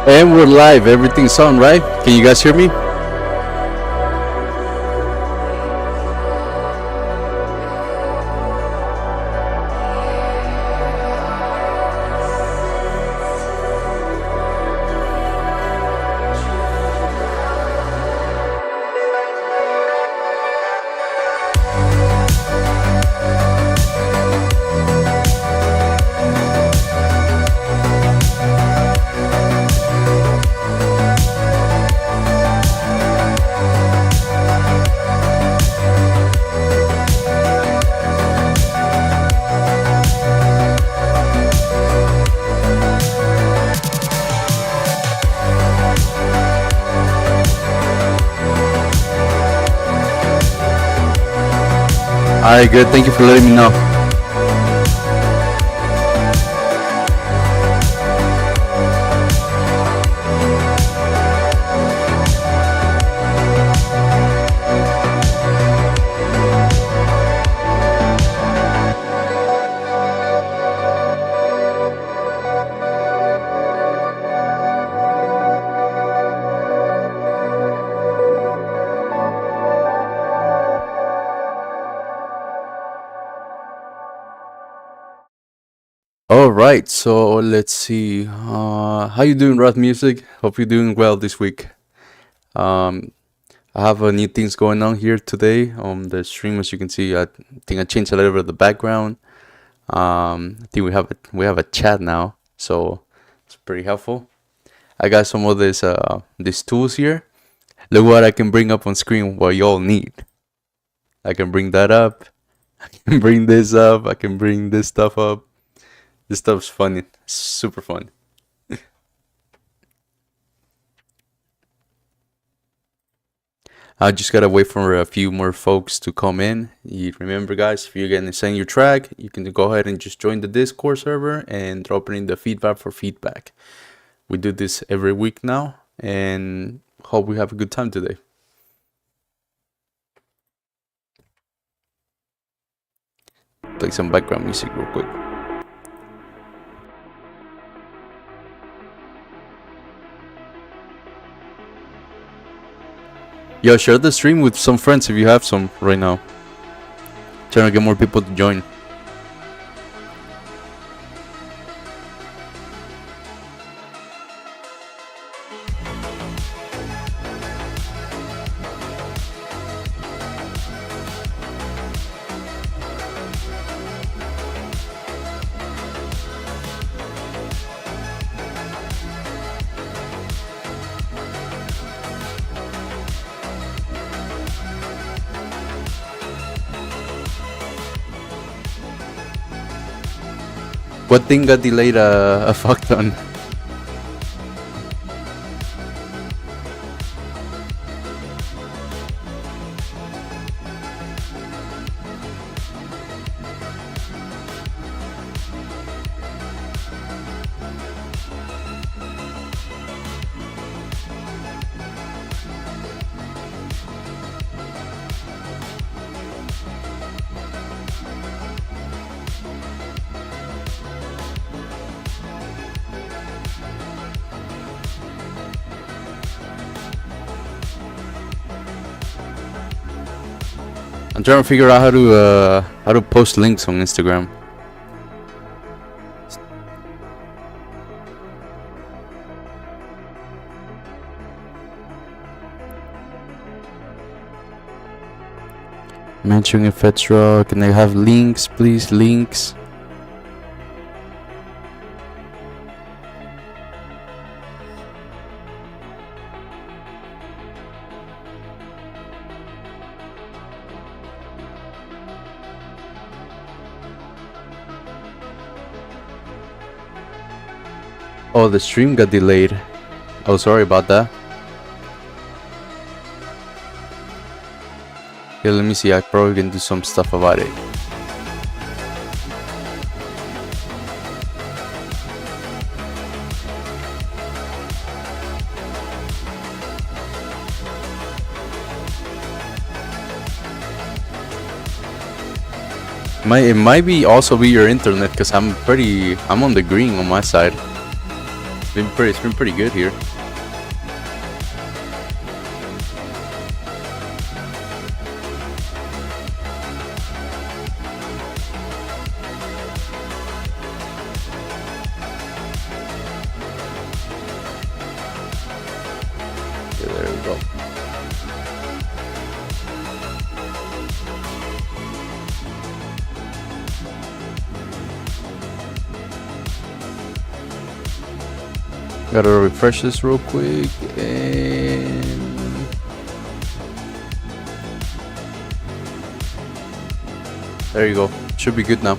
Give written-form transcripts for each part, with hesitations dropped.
And we're live. Everything's on, right? Can you guys hear me? Alright, good. Thank you for letting me know. All right, so let's see. How you doing, Roth Music? Hope you're doing well this week. Um, I have new things going on here today on the stream. As you can see, I think I changed a little bit of the background. I think we have a chat now, so it's pretty helpful. I got some of these tools here. Look what I can bring up on screen. What y'all need. I can bring that up. I can bring this up. I can bring this stuff up. This stuff's funny. Super fun. I just gotta wait for a few more folks to come in. You remember, guys, if you're gonna send your track, you can go ahead and just join the Discord server and drop it in the feedback for feedback. We do this every week now, and hope we have a good time today. Play some background music real quick. Yo, share the stream with some friends if you have some right now. Trying to get more people to join. What thing got delayed a fuck ton? I'm trying to figure out how to post links on Instagram. Mentioning etc. Can I have links, please? Links. Oh, the stream got delayed. Oh, sorry about that. Okay, let me see. I probably can do some stuff about it. It might be also be your internet, because I'm on the green on my side. It's been pretty good here. Okay, there we go. Gotta refresh this real quick, and there you go. Should be good now.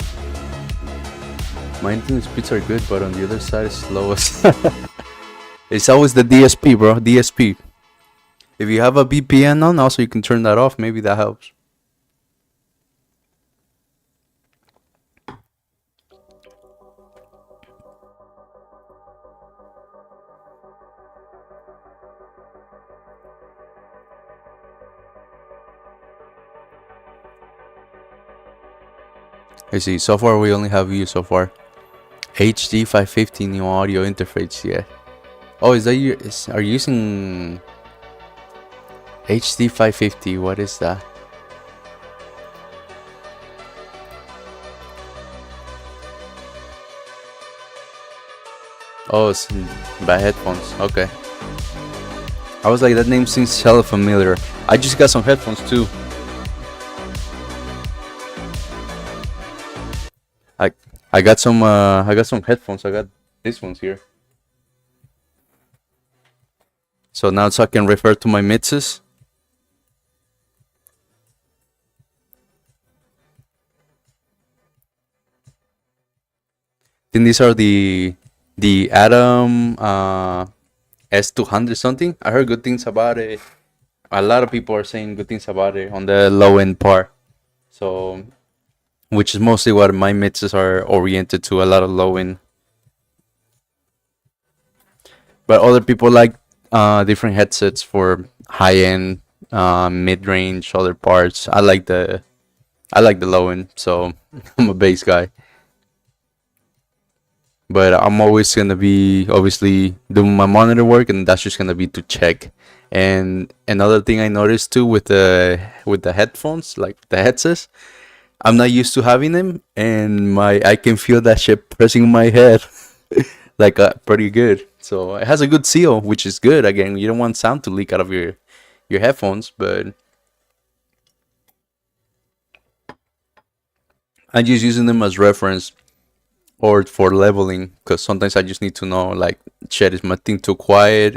My internet speeds are good, but on the other side it's slowest. It's always the DSP, bro. DSP. If you have a VPN on, also you can turn that off. Maybe that helps. I see. So far, we only have you so far. HD 550 new audio interface. Yeah. Oh, is that you? Are you using HD 550? What is that? Oh, it's by headphones. Okay. I was like, that name seems hella familiar. I just got some headphones too. I I got some headphones. I got these ones here. So now I can refer to my mixes. Then these are the Atom S200 something. I heard good things about it. A lot of people are saying good things about it on the low end part. So, which is mostly what my mixes are oriented to, a lot of low end. But other people like different headsets for high end, mid range, other parts. I like the low end, so I'm a bass guy. But I'm always gonna be obviously doing my monitor work, and that's just gonna be to check. And another thing I noticed too with the headphones, like the headsets, I'm not used to having them, and my I can feel that shit pressing my head, like pretty good. So it has a good seal, which is good. Again, you don't want sound to leak out of your headphones, but I'm just using them as reference or for leveling, because sometimes I just need to know, like, shit, is my thing too quiet?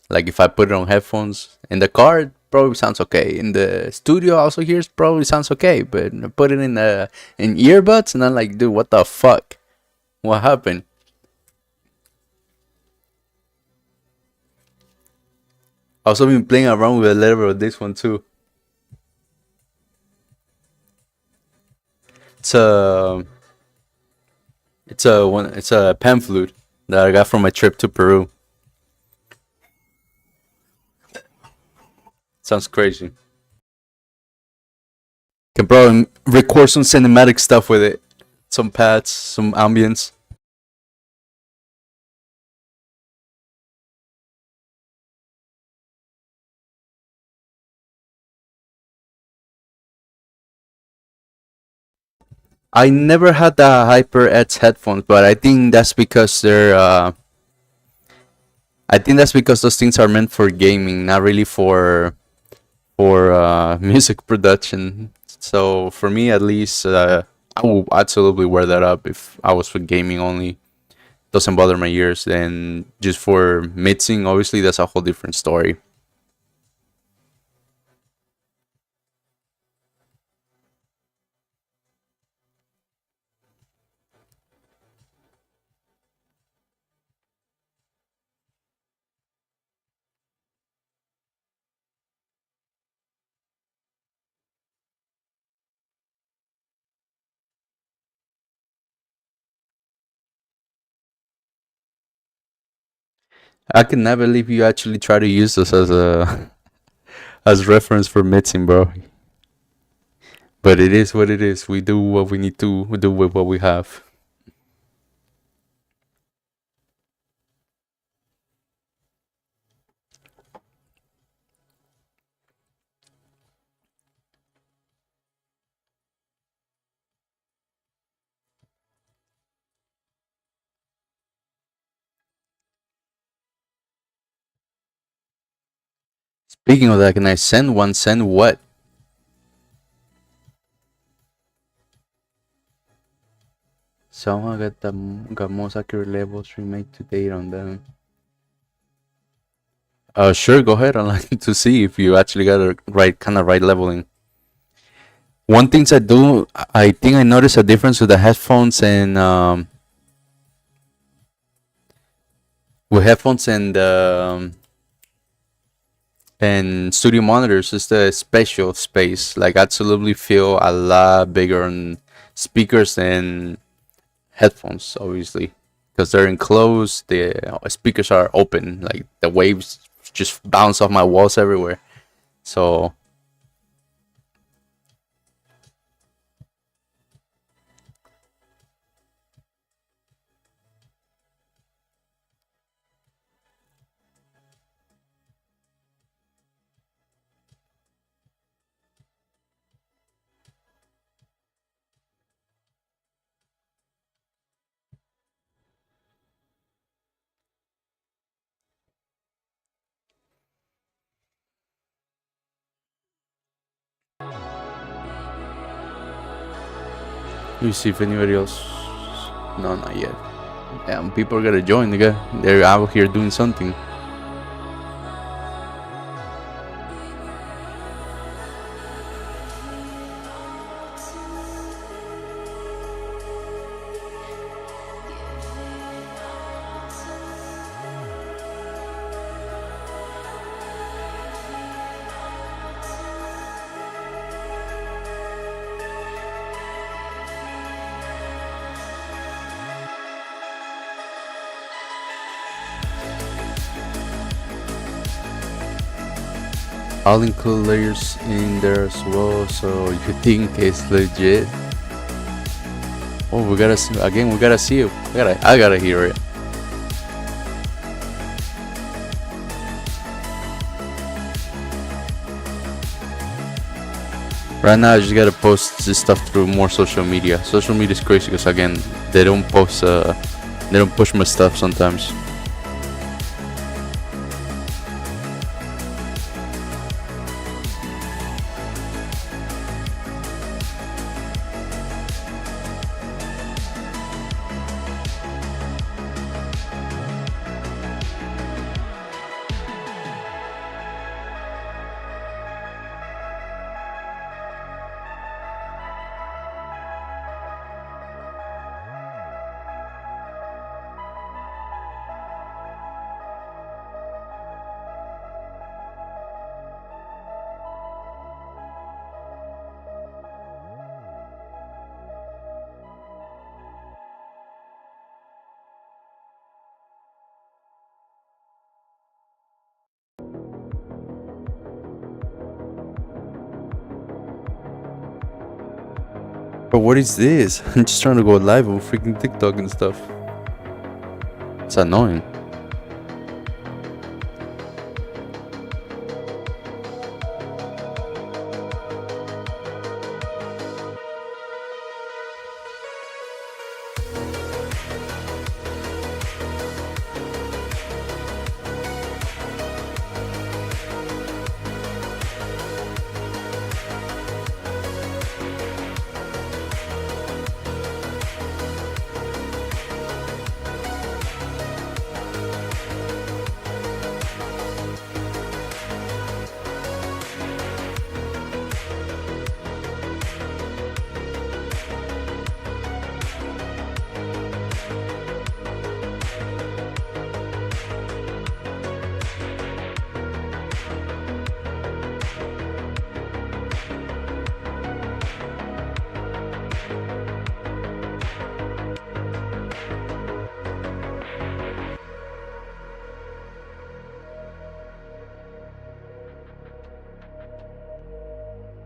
Like if I put it on headphones in the car, it probably sounds okay. In the studio, also here, it probably sounds okay. But I put it in earbuds, and I'm like, dude, what the fuck? What happened? I also been playing around with a level of this one too. It's a it's a pan flute that I got from my trip to Peru. Sounds crazy. Can probably record some cinematic stuff with it. Some pads, some ambience. I never had the HyperX headphones, but I think that's because they're. I think that's because those things are meant for gaming, not really for music production. So for me, at least, I will absolutely wear that up if I was for gaming only. Doesn't bother my ears. And just for mixing, obviously, that's a whole different story. I can never believe you actually try to use this as a as reference for mixing, bro. But it is what it is. We do what we need to do with what we have. Speaking of that, can I send one? Send what? Someone got most accurate levels remade to date on them. Sure, go ahead. I'd like to see if you actually got a right leveling. One thing I do, I think I noticed a difference with the headphones and studio monitors is the spatial space. Like absolutely feel a lot bigger on speakers than headphones, obviously, because they're enclosed. The speakers are open. Like the waves just bounce off my walls everywhere. So let me see if anybody else. No, not yet. Damn, people are gonna join. They're out here doing something. I'll include layers in there as well, so you think it's legit. Oh, we gotta see again. We gotta see it. I gotta hear it. Right now, I just gotta post this stuff through more social media. Social media is crazy because again, they don't post. They don't push my stuff sometimes. But what is this? I'm just trying to go live on freaking TikTok and stuff. It's annoying.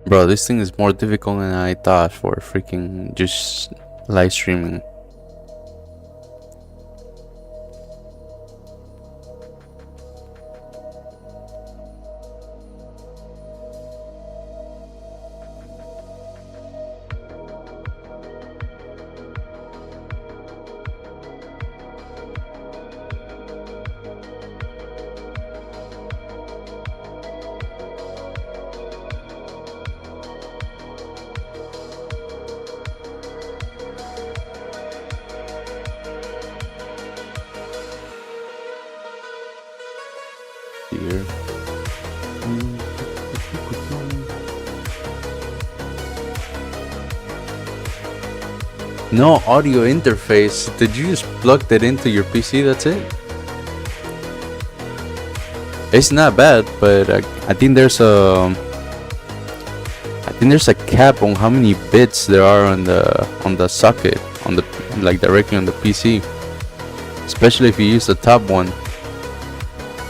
Bro, this thing is more difficult than I thought for freaking just live streaming. here. No audio interface. Did you just plug that into your PC? That's it? It's not bad, but I think there's a cap on how many bits there are on the socket, on the like directly on the PC. Especially if you use the top one.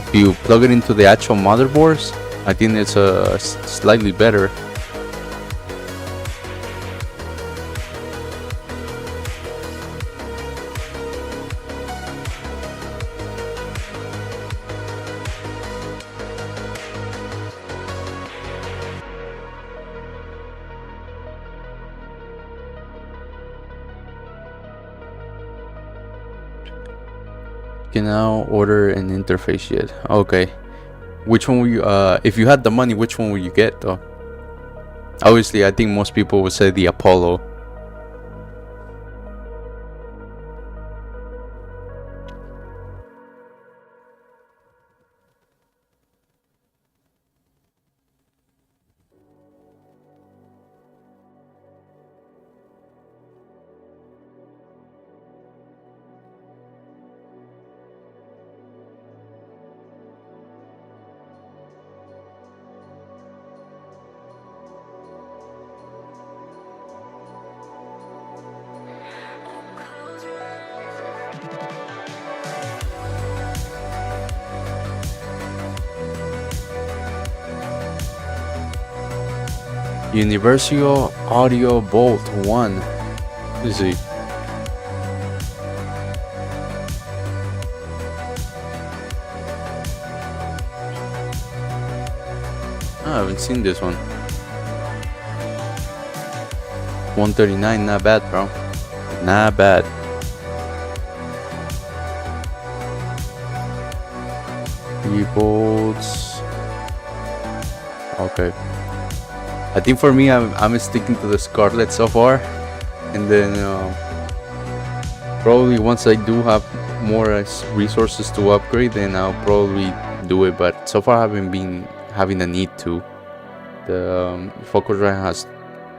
If you plug it into the actual motherboards, I think it's slightly better. Can now order an interface yet? Okay. Which one will you if you had the money, which one would you get though? Obviously I think most people would say the Apollo. Universal Audio Bolt 1. Let's see. I haven't seen this one. 139, not bad, bro. Not bad. Bolts. Okay. I think for me, I'm sticking to the Scarlet so far, and then probably once I do have more resources to upgrade, then I'll probably do it. But so far, I haven't been having the need to. The Focusrite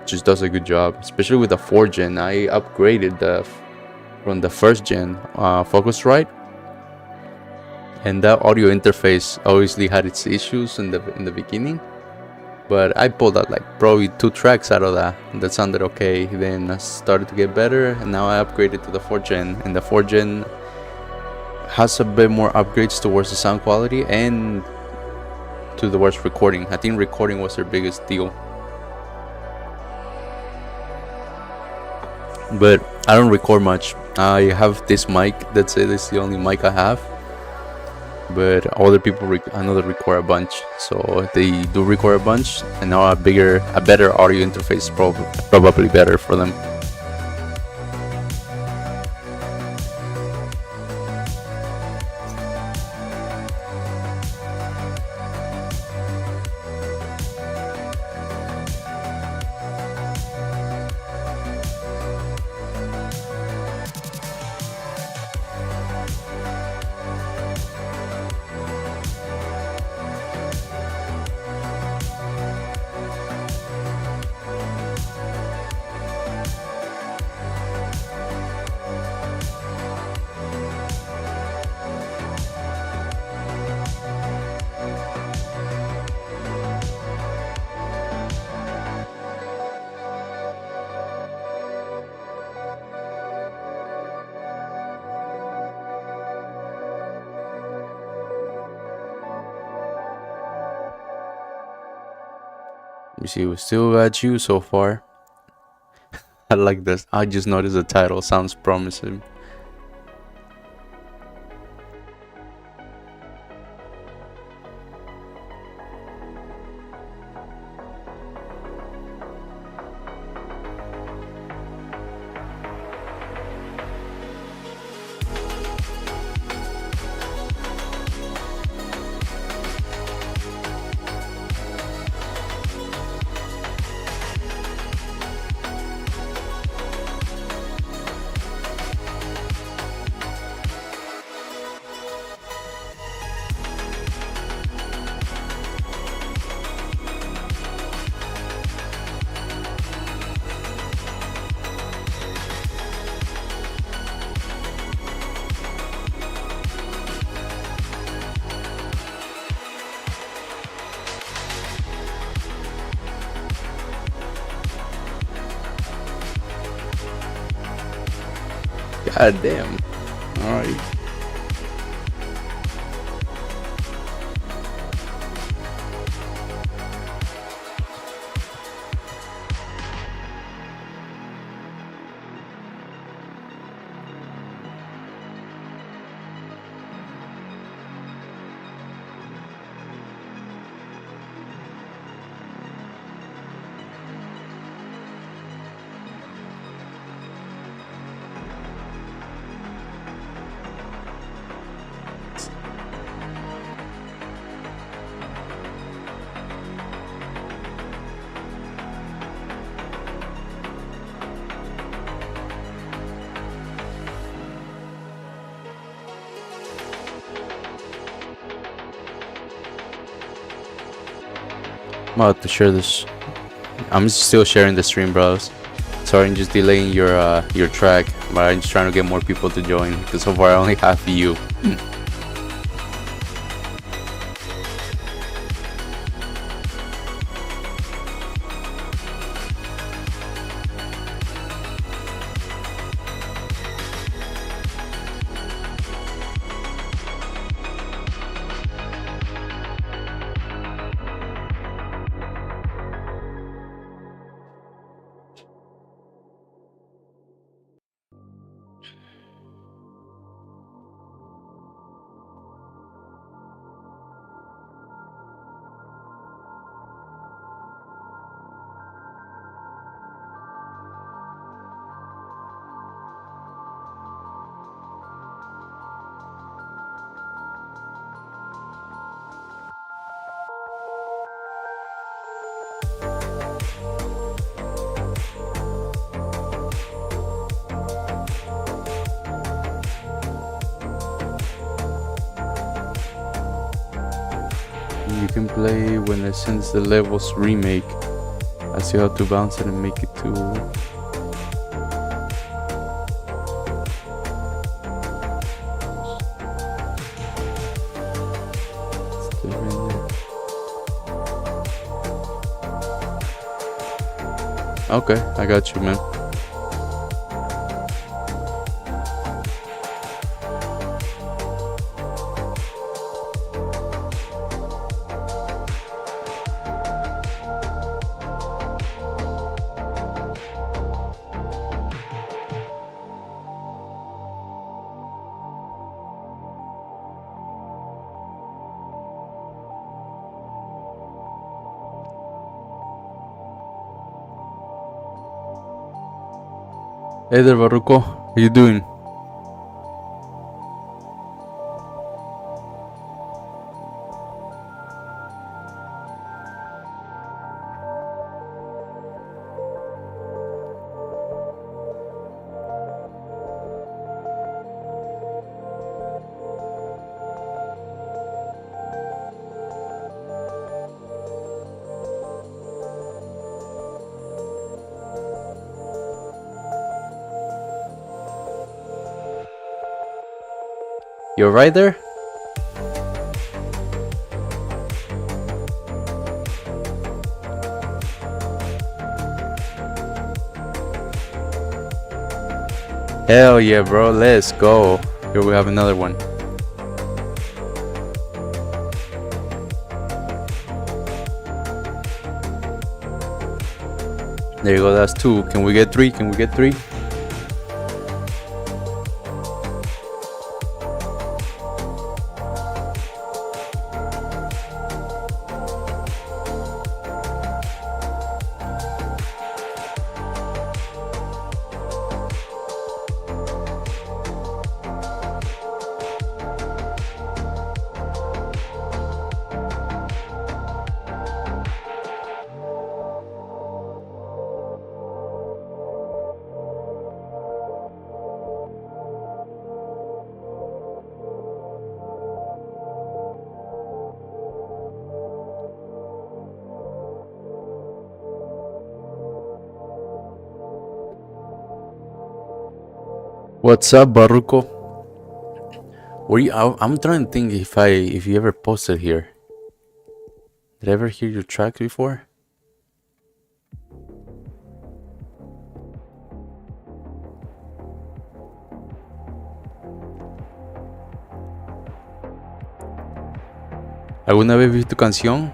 just does a good job, especially with the 4th gen. I upgraded from the 1st gen Focusrite, and that audio interface obviously had its issues in the beginning. But I pulled out like probably 2 tracks out of that sounded okay. Then I started to get better, and now I upgraded to the 4th gen. And the 4th gen has a bit more upgrades towards the sound quality and towards recording. I think recording was their biggest deal. But I don't record much. I have this mic. That's it. It's the only mic I have. But other people I know they record a bunch, so they do record a bunch, and now a better audio interface is probably better for them. You see, we still got you so far. I like this. I just noticed the title sounds promising. God damn. All right. I'm about to share this. I'm still sharing the stream, bros. Sorry, I'm just delaying your track, but I'm just trying to get more people to join because so far I only have you. You can play when it sends the levels remake. I see how to bounce it and make it to. Okay, I got you, man. Hey there, Baruco. How you doing? You're right there? Hell yeah, bro. Let's go. Here we have another one. There you go. That's two. Can we get three? Can we get three? What's up, Baruco? Were you? I'm trying to think if you ever posted here. Did I ever hear your track before? ¿Alguna vez viste tu canción?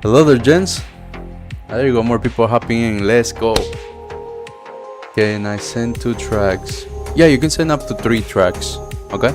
Hello there, gents. There you go, more people hopping in. Let's go. Can I send 2 tracks? Yeah, you can send up to 3 tracks. Okay?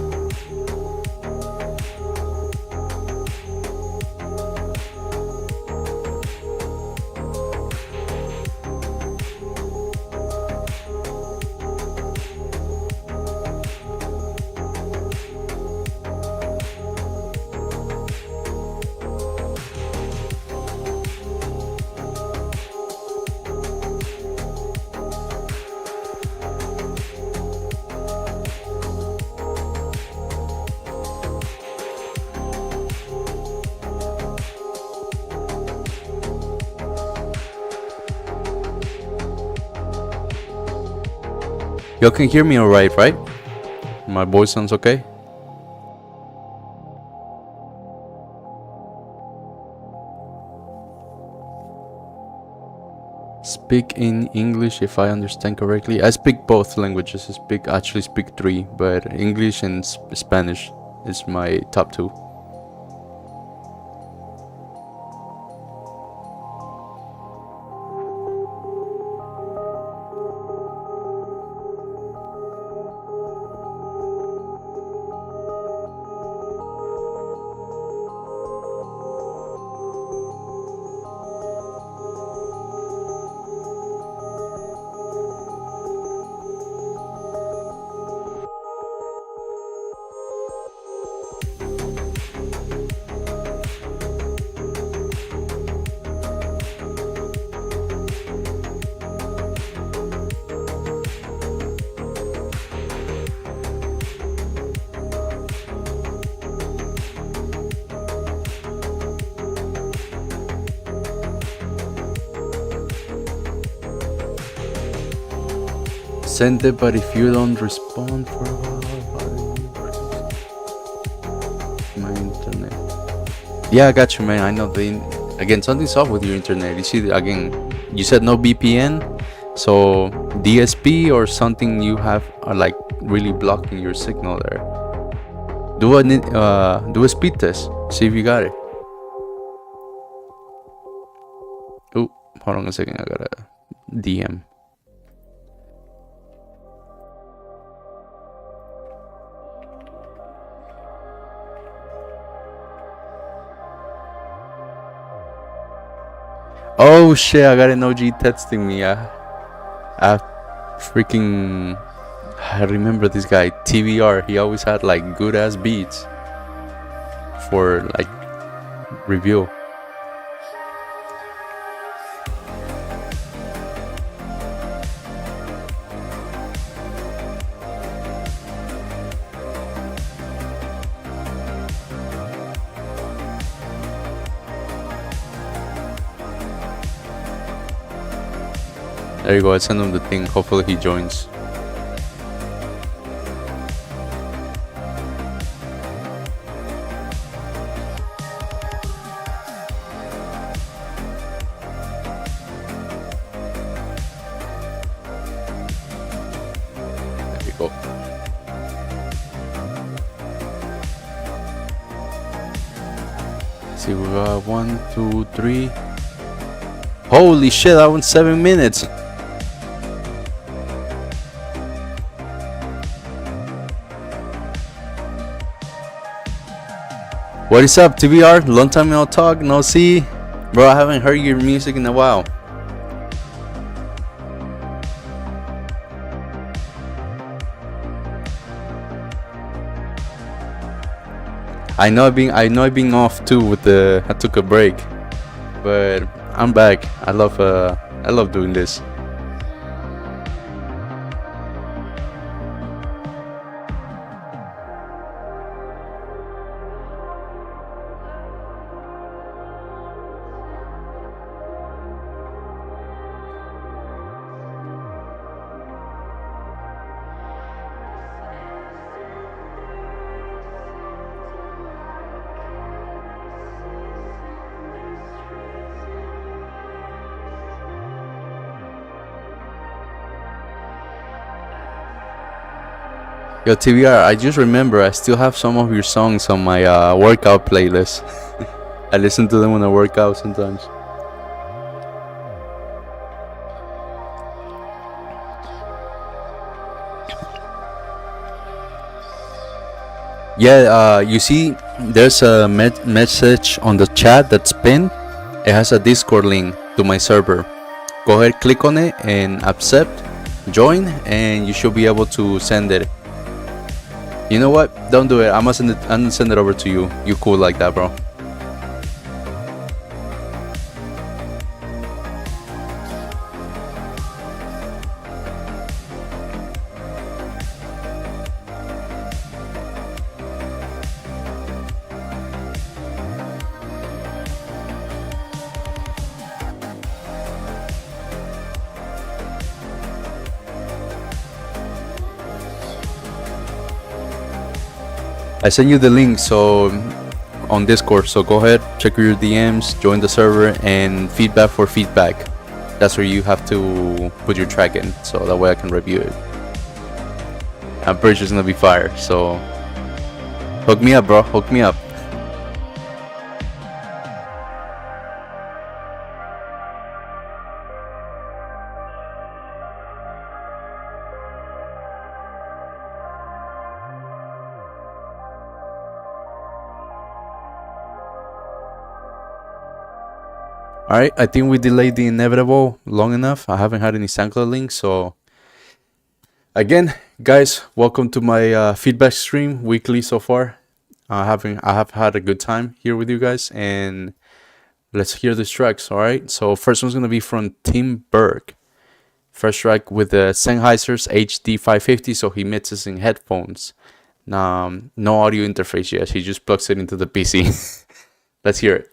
Y'all can hear me alright, right? My voice sounds okay? Speak in English if I understand correctly. I speak both languages. I actually speak 3, but English and Spanish is my top 2. Send it, but if you don't respond for a while, my internet. Yeah, I got you, man. I know again, something's up with your internet. You see, again, you said no VPN, so DSP or something you have are like really blocking your signal there. Do a speed test. See if you got it. Oh, hold on a second. I got a DM. Oh shit, I got an OG texting me. I freaking, I remember this guy, TVR. He always had like good ass beats for like review. There you go, I sent him the thing. Hopefully he joins. There you go. Let's see, we got 1, 2, 3. Holy shit, that one's 7 minutes. What is up, TVR? Long time no talk, no see. Bro, I haven't heard your music in a while. I know I've been off too with I took a break. But I'm back. I love doing this. Yo, TVR, I just remember I still have some of your songs on my workout playlist. I listen to them when I work out sometimes. Yeah, you see, there's a message on the chat that's pinned. It has a Discord link to my server. Go ahead, click on it and accept, join, and you should be able to send it. You know what? Don't do it. I'm gonna send it over to you. You cool like that, bro. I sent you the link on Discord, so go ahead, check your DMs, join the server, and feedback for feedback. That's where you have to put your track in, so that way I can review it. I'm pretty sure it's gonna be fire, so hook me up, bro, hook me up. Alright, I think we delayed the inevitable long enough. I haven't had any SoundCloud links, so again, guys, welcome to my feedback stream weekly so far. I have had a good time here with you guys, and let's hear these tracks. Alright, so first one's gonna be from Tim Berg. First track with the Sennheiser's HD 550, so he mixes in headphones. No audio interface yet, he just plugs it into the PC. Let's hear it.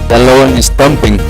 That low one is thumping.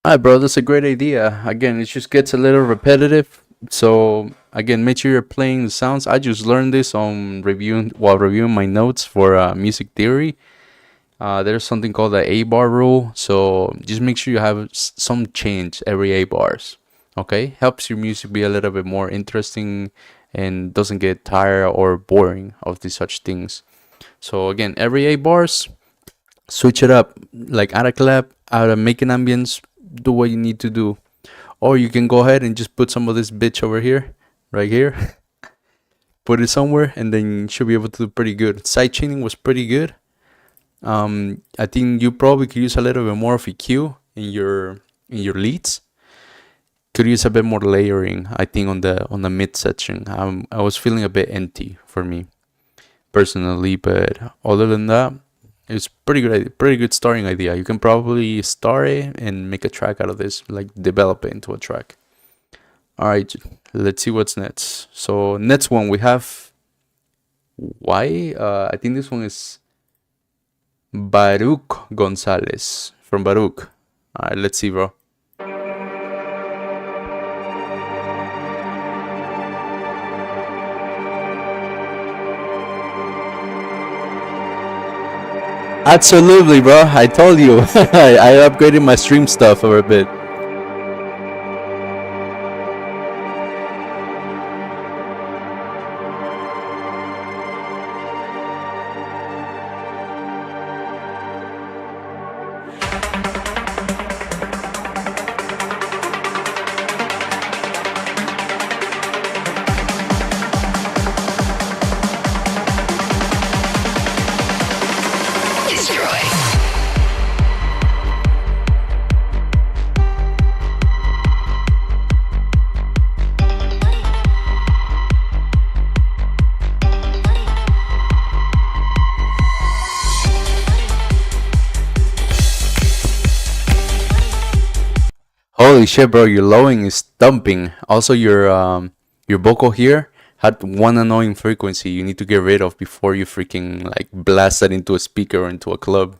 Alright, bro, that's a great idea. Again, it just gets a little repetitive. So again, make sure you're playing the sounds. I just learned this on while reviewing my notes for music theory. There's something called the A bar rule. So just make sure you have some change every A bars. Okay, helps your music be a little bit more interesting and doesn't get tired or boring of these such things. So again, every 8 bars, switch it up, like add a clap, make an ambience, do what you need to do. Or you can go ahead and just put some of this bitch over here, right here. Put it somewhere, and then you should be able to do pretty good. Sidechaining was pretty good. I think you probably could use a little bit more of EQ in your leads. Could use a bit more layering, I think, on the mid section. I was feeling a bit empty for me personally, but other than that, it's pretty good starting idea. You can probably start it and make a track out of this, like develop it into a track. All right, let's see what's next. So next one we have why I think this one is Baruch Gonzalez from Baruch. All right, let's see, bro. Absolutely, bro. I told you. I upgraded my stream stuff for a bit. Holy shit, bro! Your lowing is thumping. Also, your vocal here had one annoying frequency you need to get rid of before you freaking like blast that into a speaker or into a club.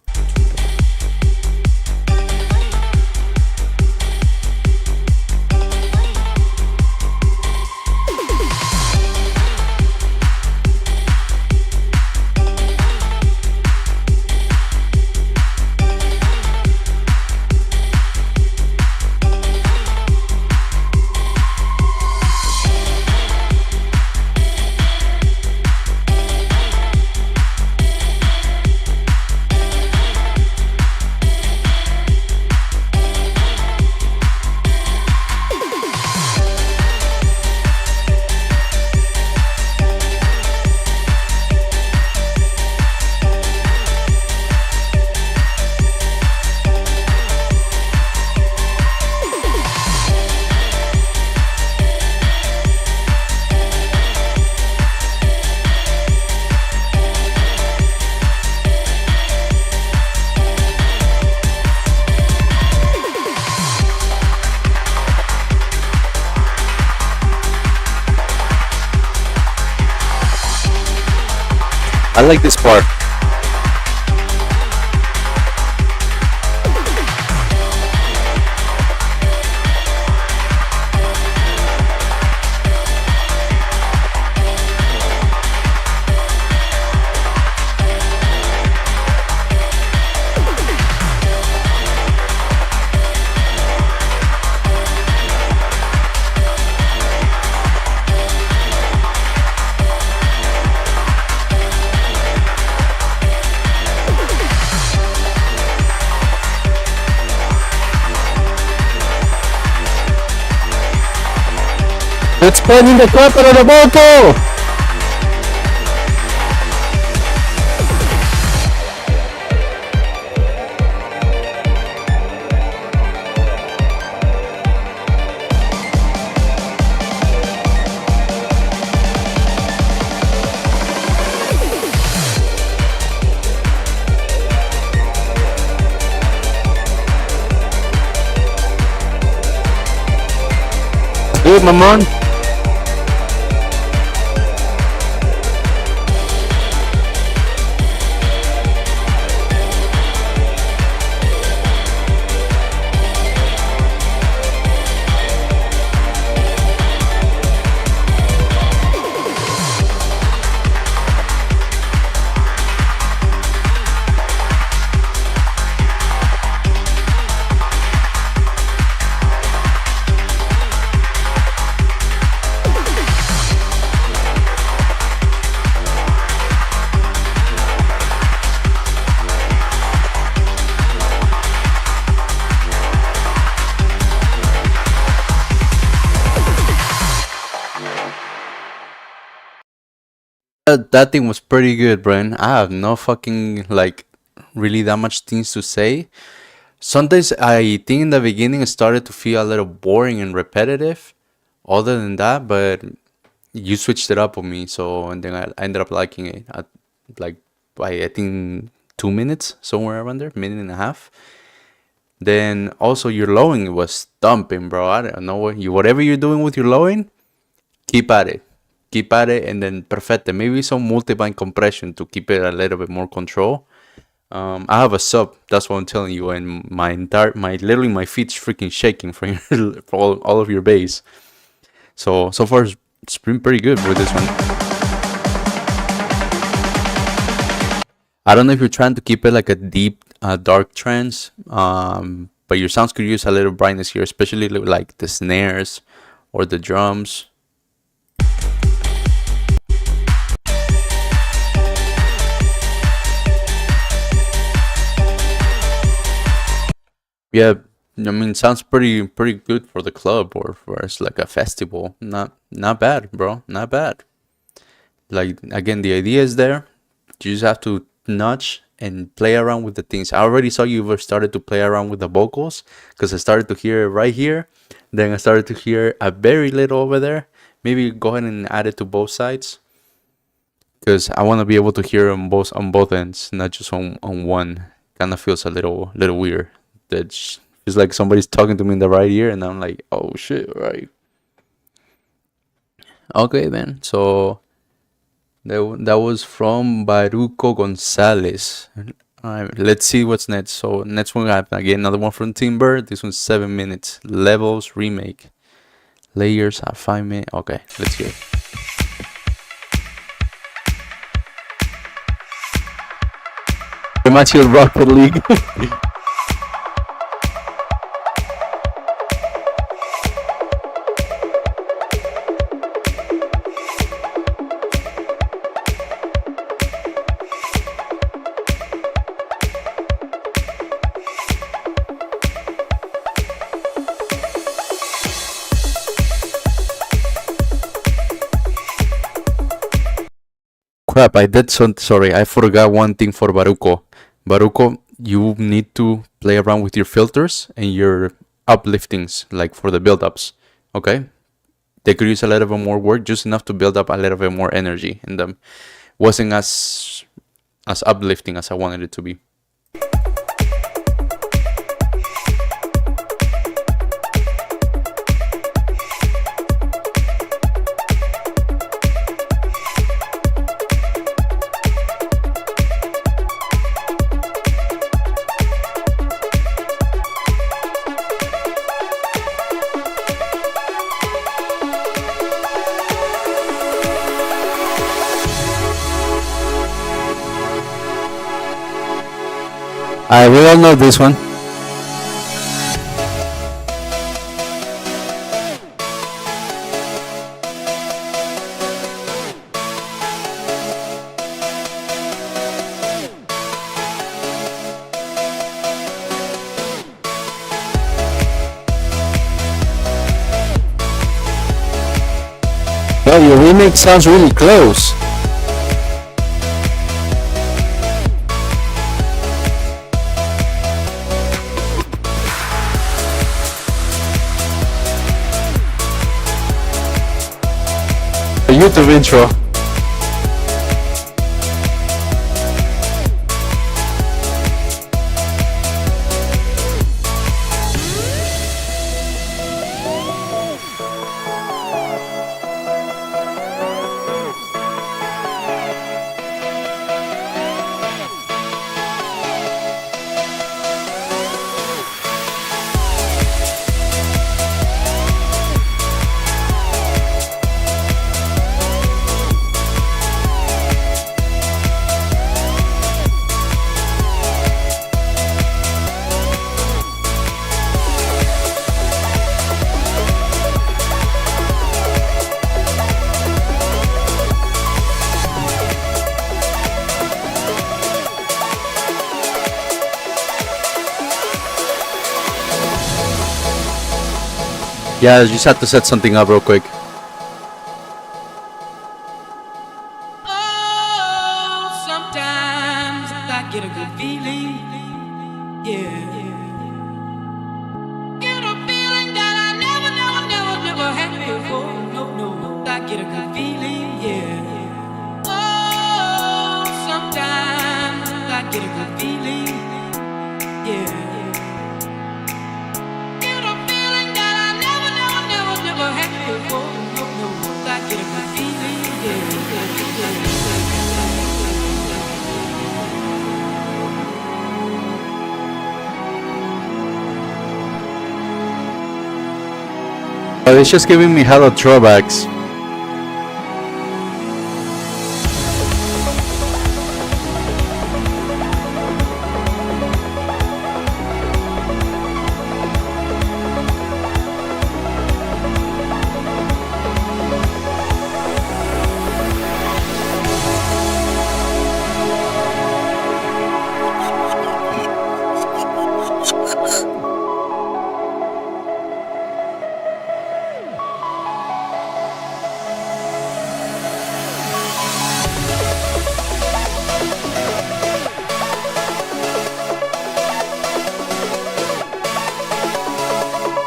I like this part. It's playing the corpo de vocal! Good, my man. That thing was pretty good, Brian. I have no fucking like really that much things to say. Sometimes I think in the beginning it started to feel a little boring and repetitive. Other than that, but you switched it up on me, so and then I ended up liking it. At, like by I think 2 minutes, somewhere around there, minute and a half. Then also your lowing was thumping, bro. I don't know what you whatever you're doing with your lowing, keep at it. Keep at it and then perfect it. Maybe some multiband compression to keep it a little bit more control. I have a sub. That's what I'm telling you. And literally my feet's freaking shaking for, for all of your bass. So far it's been pretty good with this one. I don't know if you're trying to keep it like a deep, dark trance. But your sounds could use a little brightness here, especially like the snares or the drums. Yeah, I mean, sounds pretty good for the club or for it's like a festival. Not bad, bro. Not bad. Like again, the idea is there. You just have to nudge and play around with the things. I already saw you were started to play around with the vocals because I started to hear it right here. Then I started to hear a very little over there. Maybe go ahead and add it to both sides because I want to be able to hear on both ends, not just on one. Kind of feels a little weird. That's It's like somebody's talking to me in the right ear, and I'm like, oh shit, right? Okay, then. So that was from Baruco Gonzalez. Alright, let's see what's next. So next one I have again another one from Timber. This one's 7 minutes. Levels remake. Layers at 5 minutes. Okay, let's hear it. Pretty much your Rocket League. Crap, I did sorry, I forgot one thing for Baruco. Baruco, you need to play around with your filters and your upliftings, like for the build-ups. Okay? They could use a little bit more work, just enough to build up a little bit more energy in them. Wasn't as uplifting as I wanted it to be. We all know this one. Well, your remake sounds really close. YouTube intro. Yeah, you just have to set something up real quick. Oh, sometimes I get a good feeling. Yeah. Get a feeling that I never had before. No. I get a good feeling. Yeah. Oh, sometimes I get a good feeling. Yeah. But it's just giving me hella throwbacks.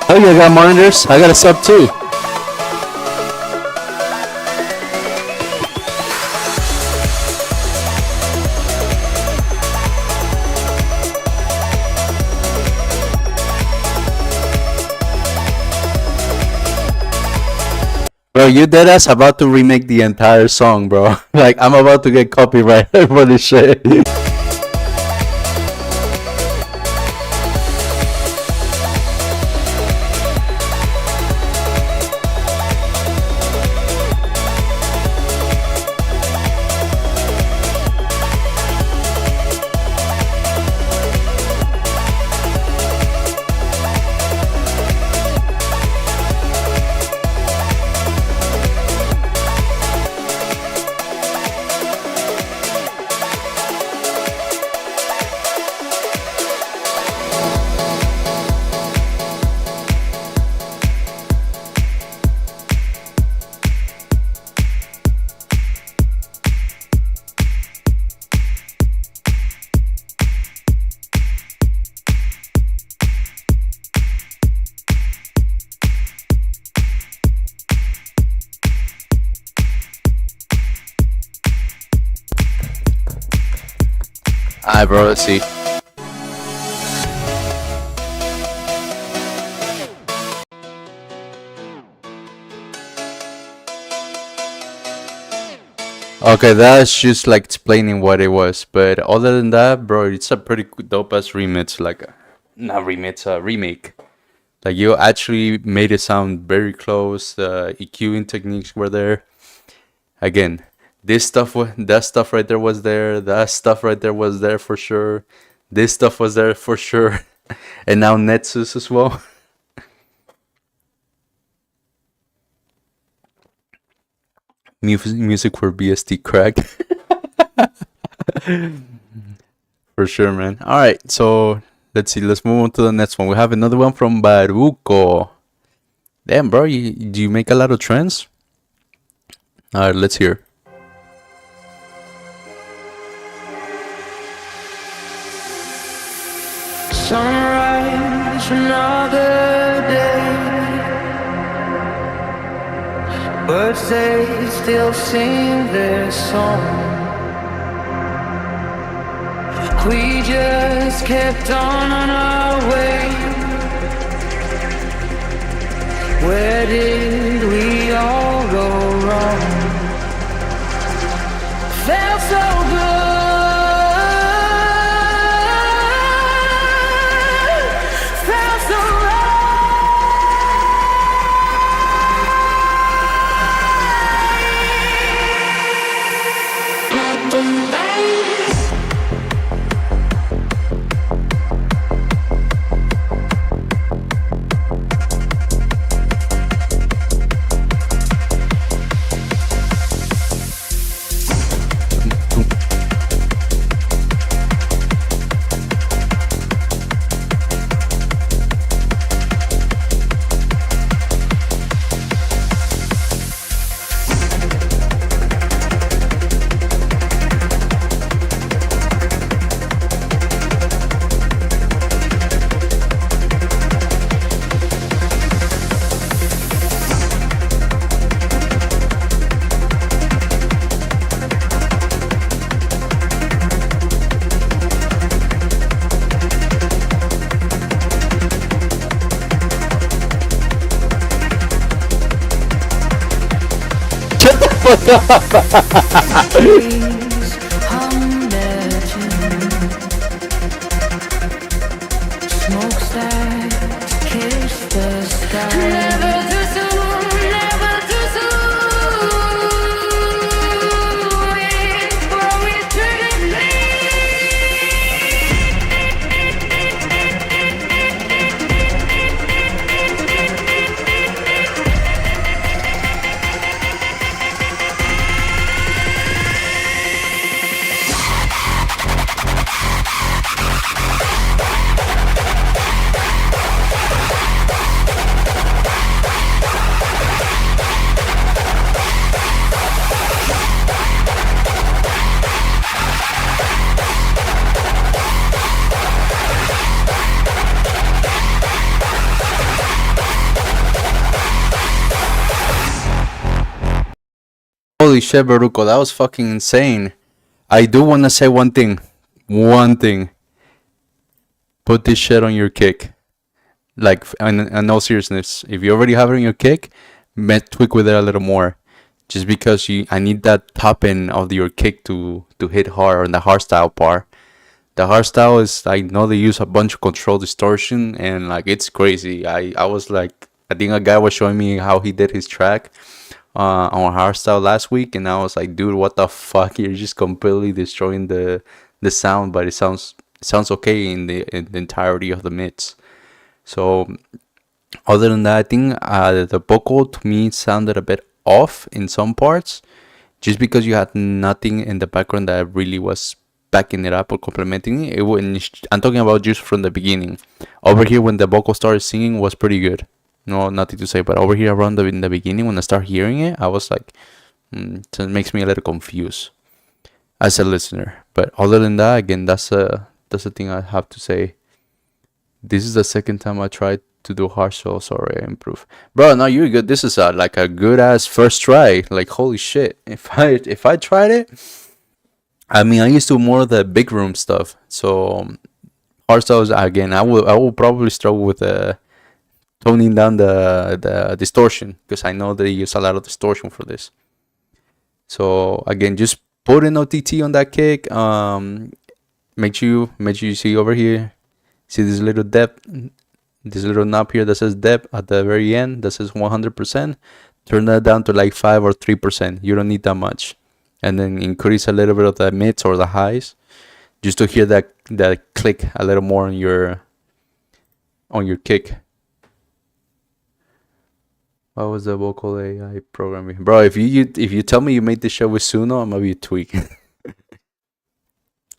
Oh, you got monitors? I got a sub too. Bro, you dead ass about to remake the entire song, bro. Like, I'm about to get copyright for this shit. Alright, bro, let's see. Okay, that's just like explaining what it was. But other than that, bro, it's a pretty dope ass remix. Like, not remix, remake. Like, you actually made it sound very close. The EQing techniques were there. Again, this stuff, that stuff right there was there. That stuff right there was there for sure. This stuff was there for sure. And now Netsus as well. Music for BST crack. For sure, man. All right, so let's see. Let's move on to the next one. We have another one from Baruco. Damn, bro, do you make a lot of trends? All right, let's hear. Sunrise, another day. Birds, they still sing their song. We just kept on our way. Where did we all go wrong? Felt so good. Felt so Holy shit, Baruco, that was fucking insane. I do want to say one thing. One thing. Put this shit on your kick. Like, in all seriousness, if you already have it on your kick, tweak with it a little more, just because I need that top end of your kick to hit hard on the hardstyle part. The hardstyle is, I know they use a bunch of control distortion, and like it's crazy. I was like, I think a guy was showing me how he did his track on hardstyle last week, and I was like, dude, what the fuck? You're just completely destroying the sound, but it sounds okay in the entirety of the mix. So other than that, I think the vocal to me sounded a bit off in some parts, just because you had nothing in the background that really was backing it up or complementing it. I'm talking about just from the beginning. Over here, when the vocal started singing, was pretty good. No, nothing to say. But over here, around in the beginning, when I start hearing it, I was like, so it makes me a little confused as a listener. But other than that, again, that's a thing I have to say. This is the second time I tried to do hard solo. Sorry, I improve, bro. No, you're good. This is like a good ass first try. Like, holy shit! If I tried it, I mean, I used to more of the big room stuff. So hard solos again. I will probably struggle with toning down the distortion, because I know they use a lot of distortion for this. So again, just put an OTT on that kick. Make sure you see over here. See this little depth, this little knob here that says depth at the very end that says 100%. Turn that down to like 5 or 3%. You don't need that much, and then increase a little bit of the mids or the highs, just to hear that click a little more on your kick. What was the vocal AI programming, bro? If you tell me you made this show with Suno, I'm gonna be tweaking.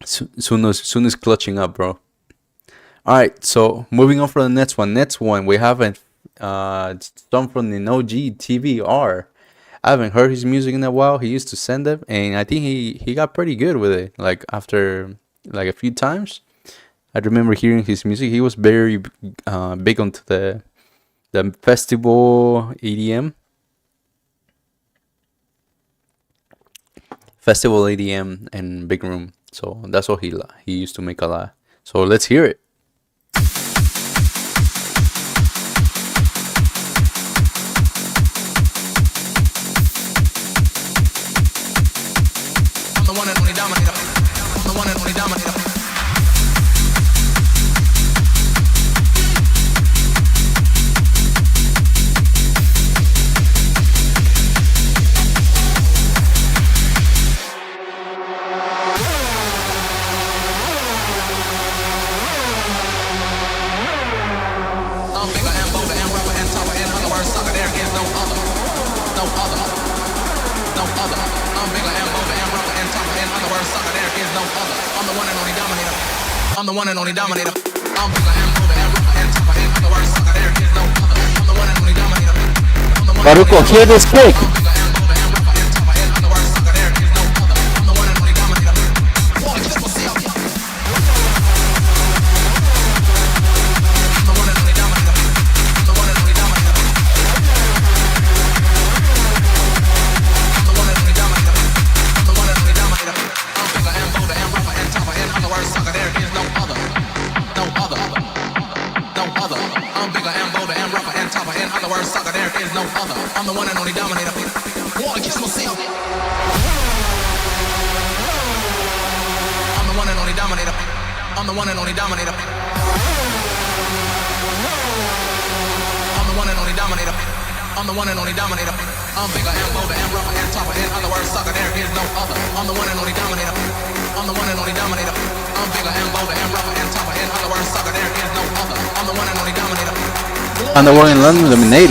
Suno's clutching up, bro. All right, so moving on for the next one. Next one, we have some from the OG TVR. I haven't heard his music in a while. He used to send it, and I think he got pretty good with it. Like after like a few times, I remember hearing his music. He was very big onto the festival EDM and big room. So that's what he used to make a lot. So let's hear it. One and only dominator. I'm the one and only dominator. I'm bigger and bolder and rougher and tougher, in other words, sucker, there is no other. No other. No other. I'm bigger and bolder and rougher and tougher, in other words, sucker, there is no other. I'm the one and only dominator. I'm the one and only dominator. I'm bigger and bolder and rougher and tougher, in other words, sucker, there is no other. I'm the one and only dominator. I'm the one and only Baruco, hear this kick. I'm bigger and bolder and rougher and tougher, in other words, sucker, there is no other. I'm the one and only dominator. Boy, kiss myself. I'm the one and only dominator. I'm the one and only dominator. I'm the one and only dominator. I'm the one and only dominator. I'm bigger and bolder and rougher and tougher, in other words, sucker, there is no other. No other. No other. I'm bigger and bolder and rougher and tougher, in other words, sucker, there is no other. I'm the one and only dominator.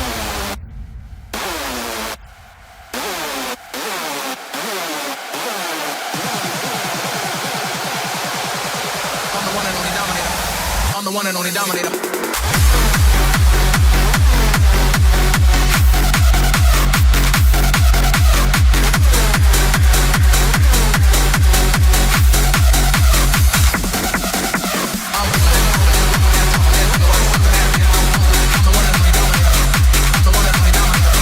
Wanna kiss myself. I'm the one and only dominator. I'm the one and only dominator. I'm the one and only dominator. I'm the one and only dominator. I'm bigger and bolder and rougher and tougher, in other words, sucker, there is no other. I'm the one and only dominator. I'm the one and only dominator. I'm bigger and bolder and rougher and tougher, in other words, sucker, there is no other. I'm the one and only dominator. I'm the one in London Dominator. I'm the one and only dominator. I'm the one and only dominator.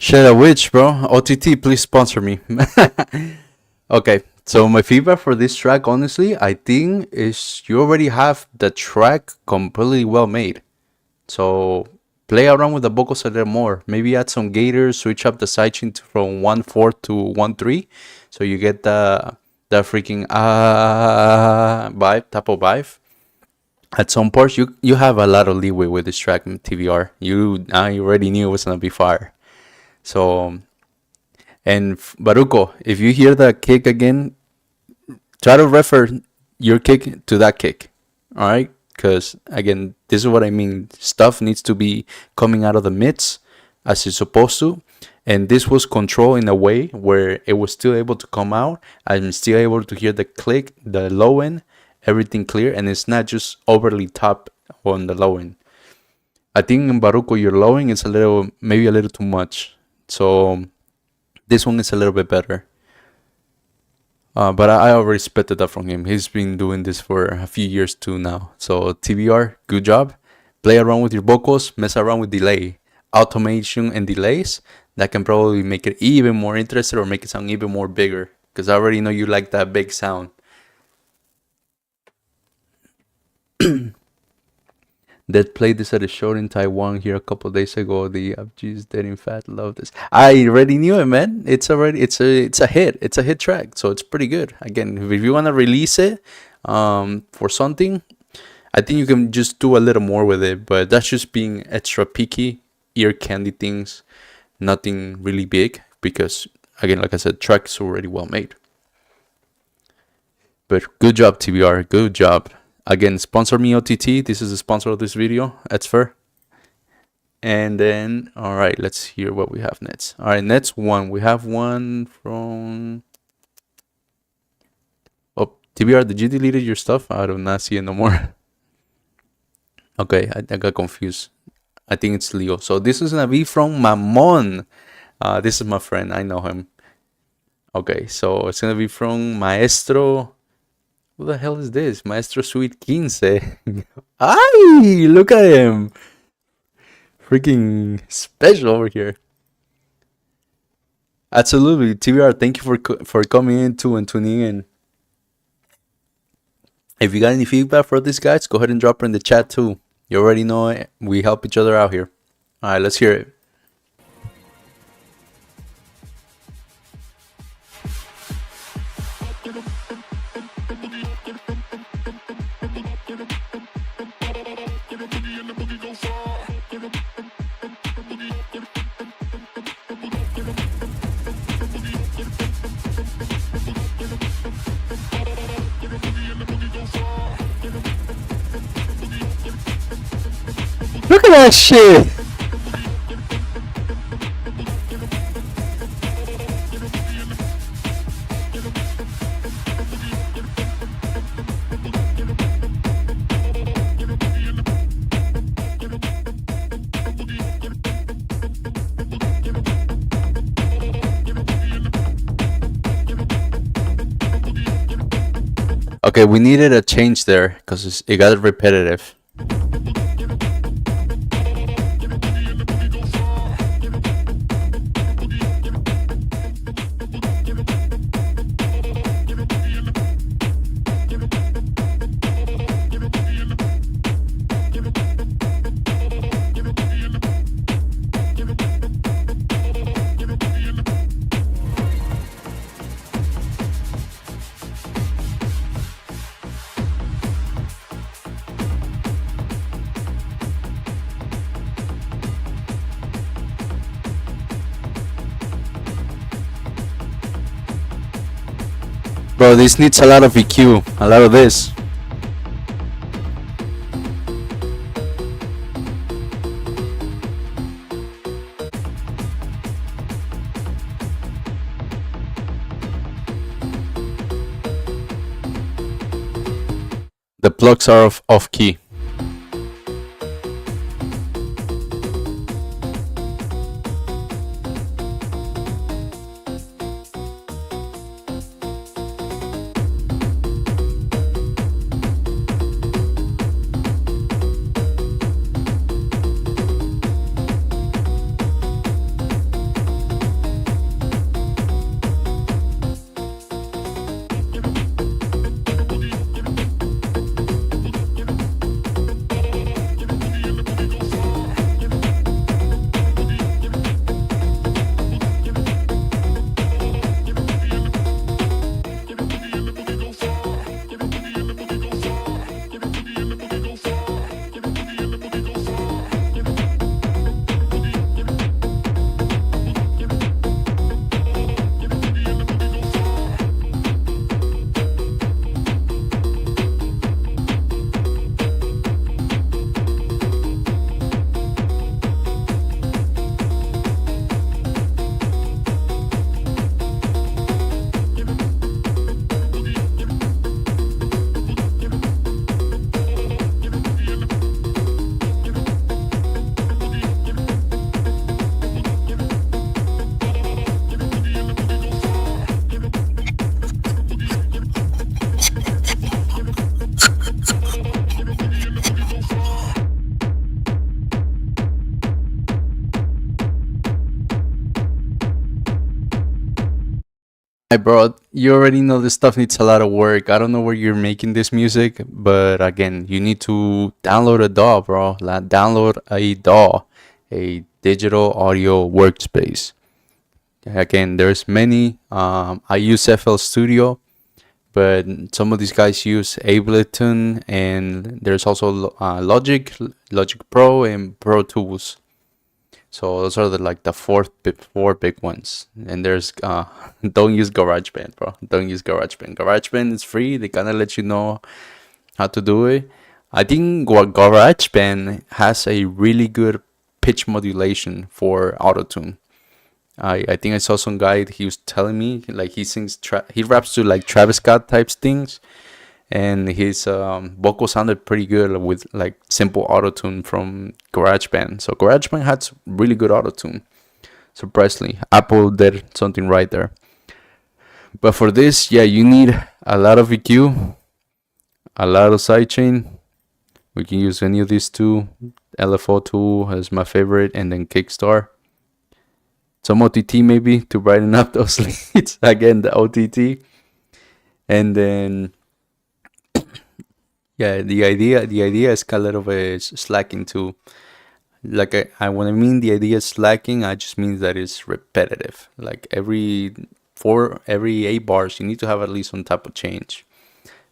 Shit, a witch, bro. OTT, please sponsor me. Okay, so my feedback for this track, honestly, I think is you already have the track completely well made. So play around with the vocals a little more. Maybe add some gators, switch up the sidechain from 1/4 to 1/3, so you get the freaking vibe, type of vibe. At some parts, you have a lot of leeway with this track in TVR. You already knew it was gonna be fire. So and Baruko, if you hear the kick again, try to refer your kick to that kick. All right, because again, this is what I mean. Stuff needs to be coming out of the mids as it's supposed to, and this was controlled in a way where it was still able to come out. I'm still able to hear the click, the low end, everything clear, and it's not just overly top on the low end. I think in Baruko your low end is maybe a little too much. So this one is a little bit better. But I already expected that from him. He's been doing this for a few years too now. So TVR, good job. Play around with your vocals, mess around with delay. Automation and delays, that can probably make it even more interesting or make it sound even more bigger. Because I already know you like that big sound. That played this at a show in Taiwan here a couple days ago. The FG's Dead in Fat, love this. I already knew it, man. It's a hit. It's a hit track, so it's pretty good. Again, if you wanna release it, for something, I think you can just do a little more with it. But that's just being extra picky, ear candy things, nothing really big. Because again, like I said, track is already well made. But good job, TBR. Good job. Again, sponsor me OTT. This is the sponsor of this video. That's fair. And then, all right, let's hear what we have next. All right, next one. We have one from... Oh, TBR, did you delete your stuff? I do not see it no more. Okay, I got confused. I think it's Leo. So this is going to be from Mamon. This is my friend. I know him. Okay, so it's going to be from Maestro... Who the hell is this? Maestro Sweet 15. Ay, look at him. Freaking special over here. Absolutely. TBR, thank you for coming in too and tuning in. If you got any feedback for these guys, go ahead and drop it in the chat too. You already know it. We help each other out here. All right, let's hear it. Look at that shit! Okay, we needed a change there because it got repetitive. Bro, this needs a lot of EQ, a lot of this. The plugs are off key. Hi, bro. You already know this stuff needs a lot of work. I don't know where you're making this music, but again, you need to download a DAW, bro. Download a DAW, a digital audio workspace. Again, there's many. I use FL Studio, but some of these guys use Ableton, and there's also Logic Pro, and Pro Tools. So those are the four big ones. And there's don't use GarageBand, bro. Don't use GarageBand. GarageBand is free. They kind of let you know how to do it. I think GarageBand has a really good pitch modulation for autotune. I think I saw some guy, he was telling me like he raps to like Travis Scott types things, and his vocal sounded pretty good with like simple autotune from GarageBand. So GarageBand has really good autotune. Surprisingly, Apple did something right there. But for this, yeah, you need a lot of EQ, a lot of sidechain. We can use any of these two. LFO2 is my favorite, and then Kickstar. Some OTT maybe to brighten up those leads. Again, the OTT. And then yeah, the idea is kind of a slacking too. Like when I mean the idea is slacking, I just mean that it's repetitive. Like every 8 bars, you need to have at least some type of change.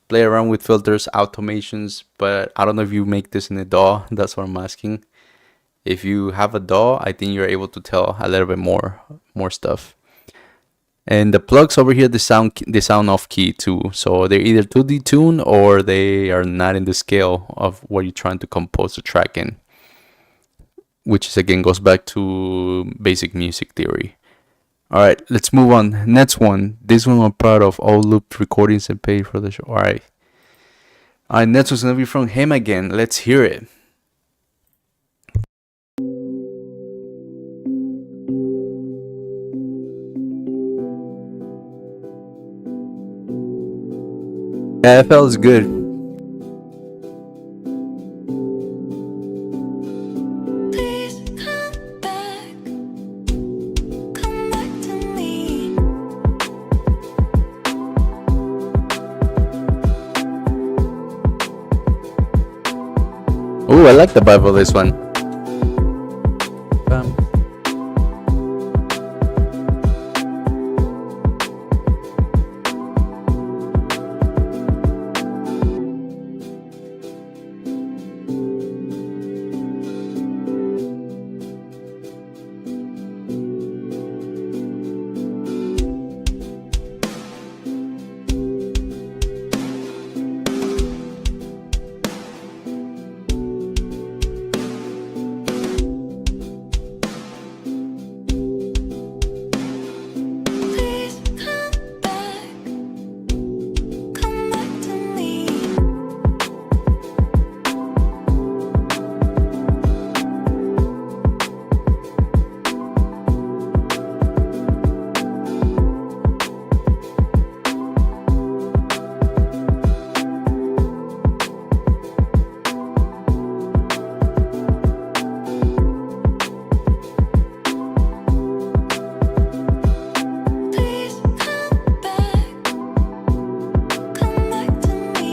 Play around with filters, automations, but I don't know if you make this in a DAW. That's what I'm asking. If you have a DAW, I think you're able to tell a little bit more stuff. And the plugs over here, they sound off key too. So they're either too detuned or they are not in the scale of what you're trying to compose the track in. Which is again goes back to basic music theory. Alright, let's move on. Next one. This one I'm proud of. All looped recordings and paid for the show. Alright. Alright, next one's gonna be from him again. Let's hear it. Yeah, it feels good. Please come back to me. Ooh, I like the vibe of this one. Bam. Please come back to me. Please come back to me.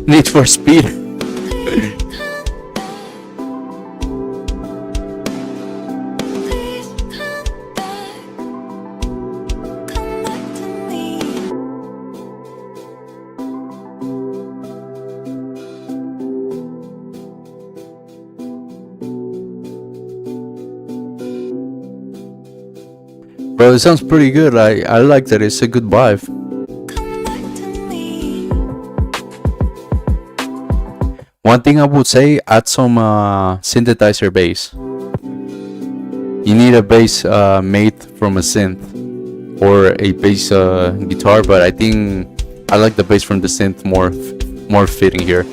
Need for Speed. Please come back to me. Bro, it sounds pretty good. I like that. It's a good vibe. Come back to me. One thing I would say, add some synthesizer bass. You need a bass made from a synth or a bass guitar, but I think I like the bass from the synth more fitting here.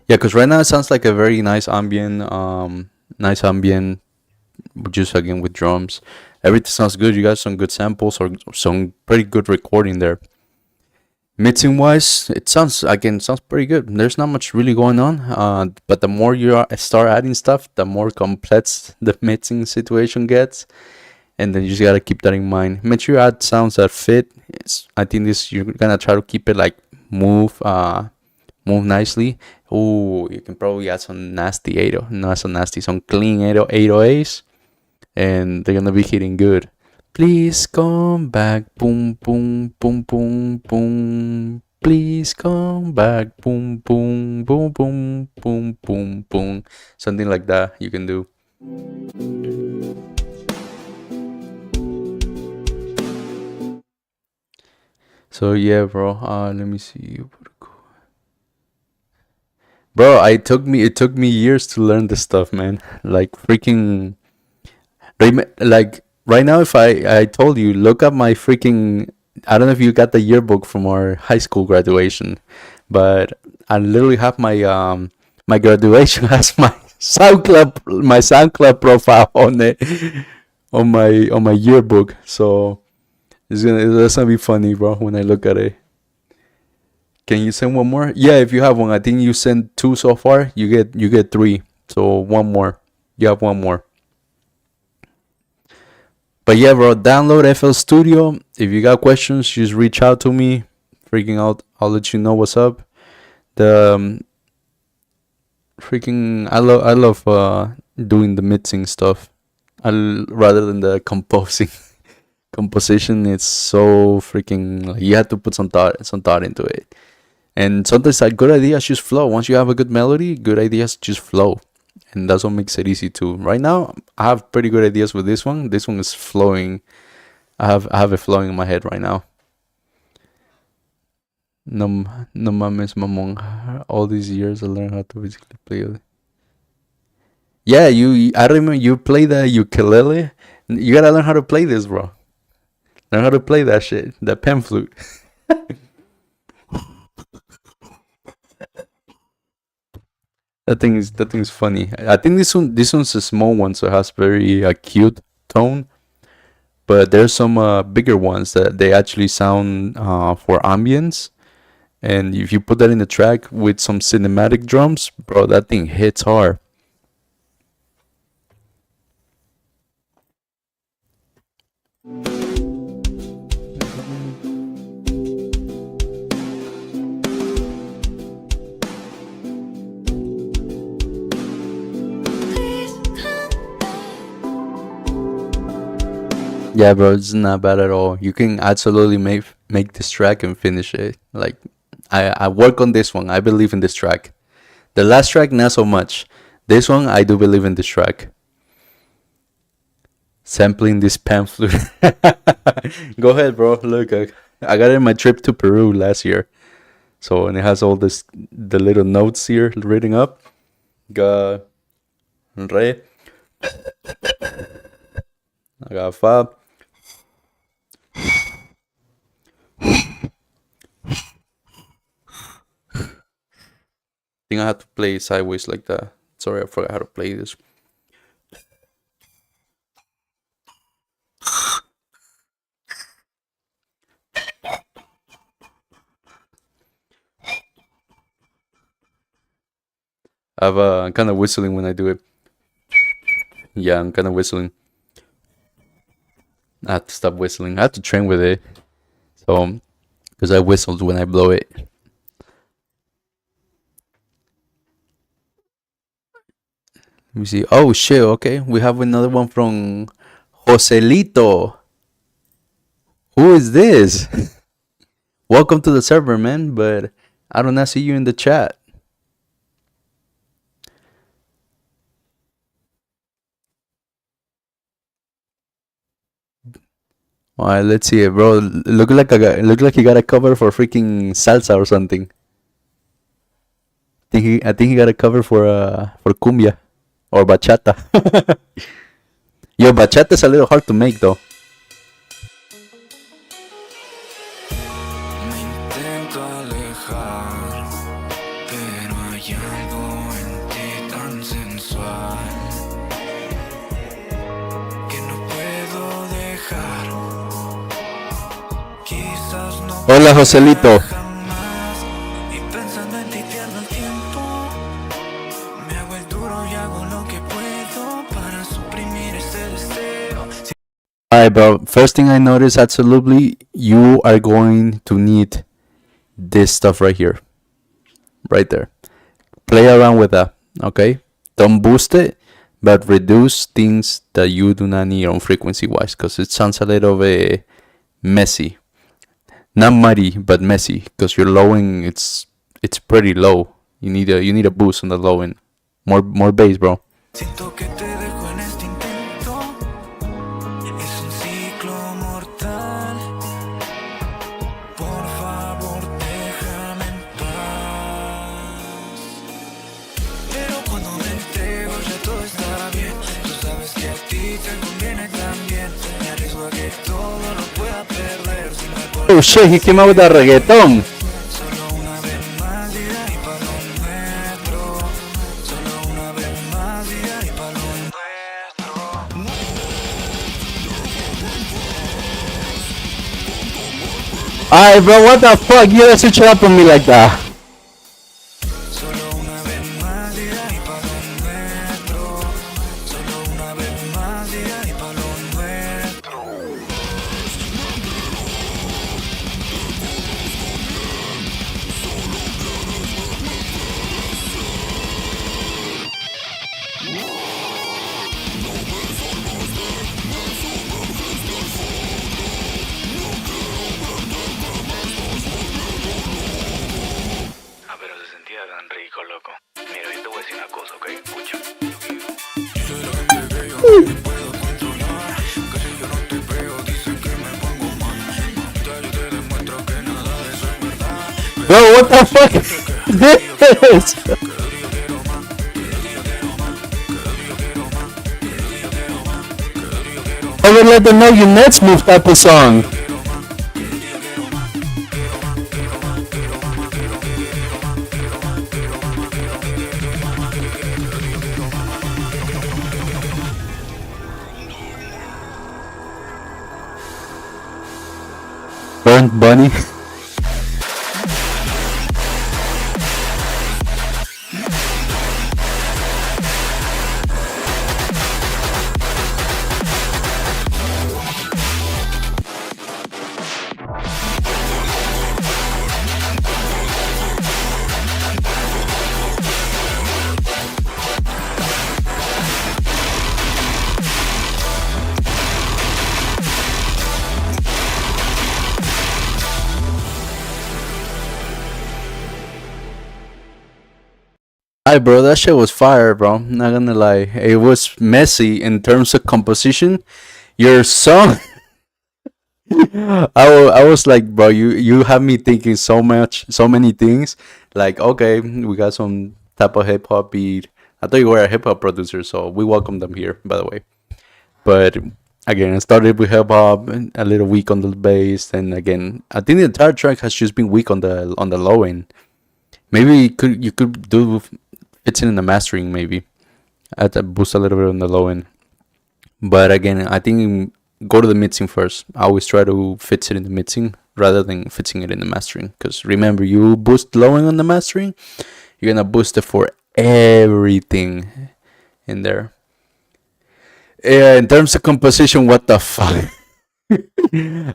Yeah, because right now it sounds like a very nice ambient, just again with drums. Everything sounds good. You got some good samples or some pretty good recording there. Mixing wise, it sounds pretty good. There's not much really going on, but the more start adding stuff, the more complex the mixing situation gets, and then you just gotta keep that in mind. Make sure you add sounds that fit. I think this you're gonna try to keep it like move nicely. Oh, you can probably add some nasty 80, not so nasty, some clean 808s, and they're gonna be hitting good. Please come back, boom, boom, boom, boom, boom. Please come back, boom, boom, boom, boom, boom, boom, boom. Something like that you can do. So yeah, bro. Let me see. Bro, it took me years to learn this stuff, man. Like freaking like right now, if I told you, look up my freaking, I don't know if you got the yearbook from our high school graduation, but I literally have my graduation has my SoundCloud profile on it, on my yearbook. So that's gonna be funny, bro, when I look at it. Can you send one more? Yeah, if you have one. I think you sent two so far. You get three. So one more. You have one more. But yeah, bro, download FL Studio. If you got questions, just reach out to me. Freaking out, I'll let you know what's up. The freaking, I love doing the mixing stuff. Rather than the composing. Composition, it's so freaking, like, you have to put some thought into it. And sometimes like good ideas just flow. Once you have a good melody, good ideas just flow. And that's what makes it easy too. Right now, I have pretty good ideas with this one. This one is flowing. I have it flowing in my head right now. No, no mames, mamon. All these years I learned how to basically play it. Yeah, I remember you play the ukulele. You gotta learn how to play this, bro. Learn how to play that shit. The pen flute. That thing is funny. I think this one's a small one, so it has very cute tone. But there's some bigger ones that they actually sound for ambience. And if you put that in the track with some cinematic drums, bro, that thing hits hard. Yeah, bro, it's not bad at all. You can absolutely make this track and finish it. Like, I work on this one. I believe in this track. The last track, not so much. This one, I do believe in this track. Sampling this pamphlet. Go ahead, bro. Look, I got it in my trip to Peru last year. So, and it has all the little notes here written up. Got re, I got fa. I think I have to play sideways like that. Sorry, I forgot how to play this. I'm kind of whistling when I do it. Yeah, I'm kind of whistling. I have to stop whistling. I have to train with it. So, because I whistled when I blow it. Let me see. Oh shit, okay. We have another one from Joselito. Who is this? Welcome to the server, man. But I do not see you in the chat. All right, let's see it, bro. Look like he got a cover for freaking salsa or something. I think he got a cover for cumbia or bachata. Yo, bachata is a little hard to make though. Me intento alejar, pero hay algo en ti tan sensual que no puedo dejar. Quizás no Hola, Joselito. jamás y pensando en ti pierdo el tiempo. Me hago el duro y hago lo que puedo para suprimir ese deseo. Alright, bro. First thing I noticed, absolutely, you are going to need this stuff right here. Right there. Play around with that, okay? Don't boost it, but reduce things that you do not need on frequency wise, because it sounds a little bit messy. Not muddy, but messy, because your low end it's pretty low. You need a boost on the low end. More bass, bro. Siento que te dejo en este intento. Es un ciclo mortal. Por favor, déjame en paz. Pero cuando me entrego ya todo está bien. Tú sabes que a ti te conviene también. Me arriesgo a que todo lo pueda perder. Si me Oh shit, he came out with that reggaeton. solo una vez más y de ahí pa' lo nuestro. Solo una vez más y de ahí pa' lo nuestro. Alright, bro, what the fuck? You gotta switch it up on me like that. Solo una vez más y de ahí pa' lo nuestro. Solo una vez más y de ahí pa' lo nuestro. Ah, pero se sentía tan rico, loco. Mira, yo te voy a decir una cosa, ¿ok? Escucha. Soy lo que quiere que yo no me puedo controlar. Que si yo no te veo, dicen que me pongo mal. Ya yo te demuestro que nada de eso es verdad. Bro, what the fuck is this? I would let them know your Nets move type of song. Burnt Bunny. Hi, bro, that shit was fire, bro. Not gonna lie, it was messy in terms of composition. Your song, I was like, bro, you have me thinking so much, so many things. Like, okay, we got some type of hip hop beat. I thought you were a hip hop producer, so we welcome them here, by the way. But again, I started with hip hop, a little weak on the bass, and again, I think the entire track has just been weak on the low end. Maybe you could do fits in the mastering, maybe at a boost a little bit on the low end. But again, I think go to the mixing first. I always try to fix it in the mixing rather than fixing it in the mastering. Because remember, you boost low end on the mastering, you're gonna boost it for everything in there. Yeah, in terms of composition, what the fuck?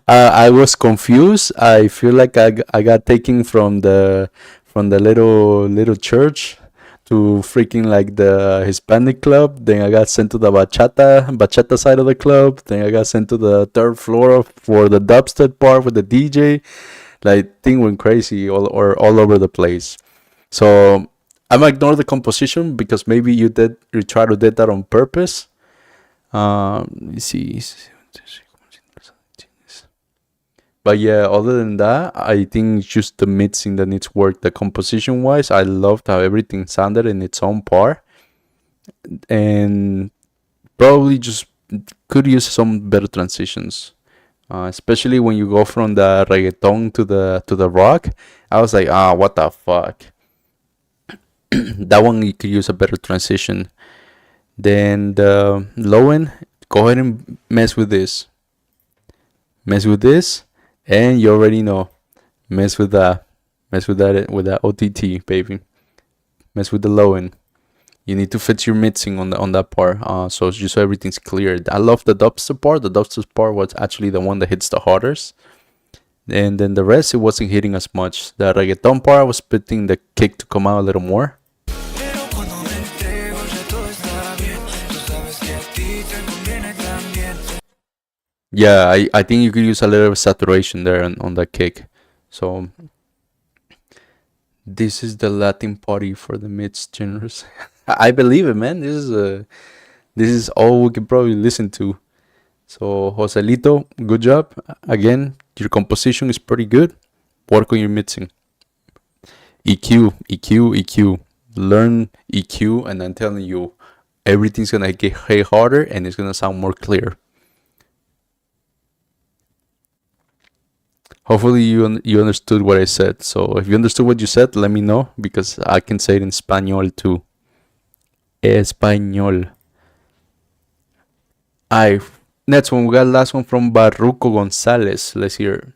I was confused. I feel like I got taken from the little church to freaking like the Hispanic club. Then I got sent to the bachata side of the club. Then I got sent to the third floor for the dubstep part with the DJ. Like thing went crazy all over the place. So I'm gonna ignore the composition because maybe you try to did that on purpose. Let me see. But yeah, other than that, I think it's just the mixing that needs work. The composition wise, I loved how everything sounded in its own part, and probably just could use some better transitions. Especially when you go from the reggaeton to the rock. I was like, what the fuck? That one you could use a better transition. Then the low end, go ahead and mess with this, and you already know, mess with that, with that OTT, baby. Mess with the low end. You need to fix your mixing on that part, so just so everything's clear. I love the dubstep part. The dubstep part was actually the one that hits the hardest, and then the rest it wasn't hitting as much. The reggaeton part I was expecting the kick to come out a little more. Yeah, I think you could use a little saturation there on that kick. So this is the Latin party for the mid genres. I believe it, man. This is all we can probably listen to. So Joselito, good job. Again, your composition is pretty good. Work on your mixing. EQ, EQ, EQ. Learn EQ, and I'm telling you, everything's gonna get harder and it's gonna sound more clear. Hopefully you understood what I said. So if you understood what you said, let me know because I can say it in Spanish too. Español. Alright, next one we got last one from Barruco Gonzalez. Let's hear.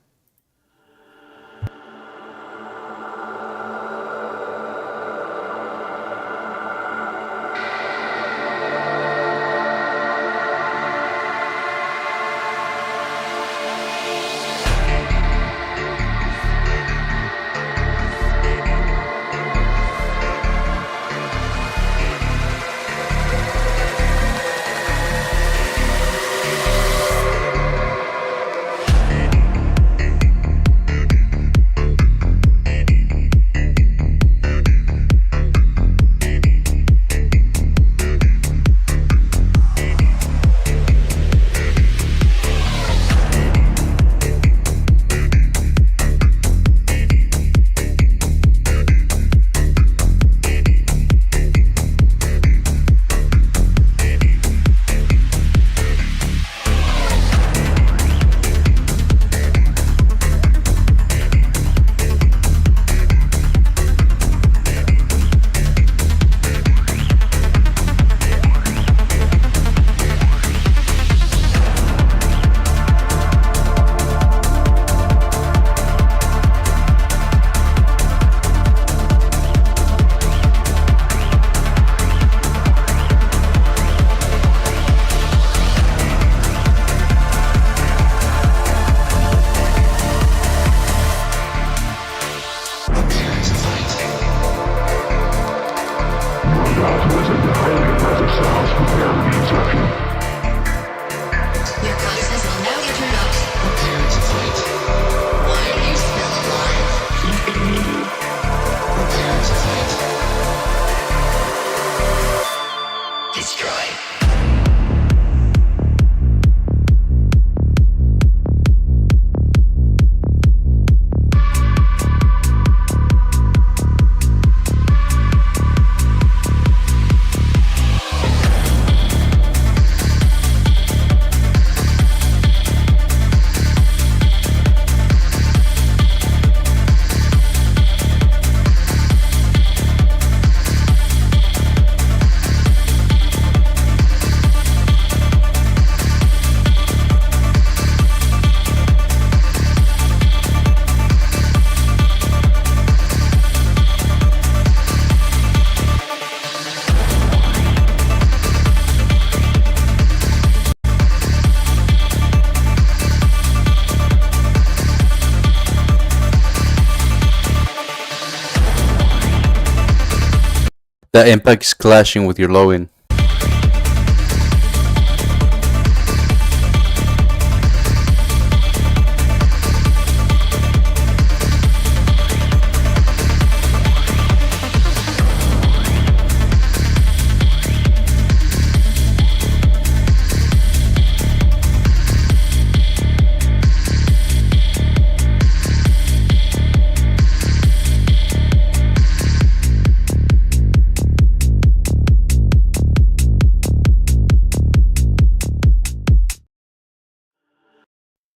The impact is clashing with your low end.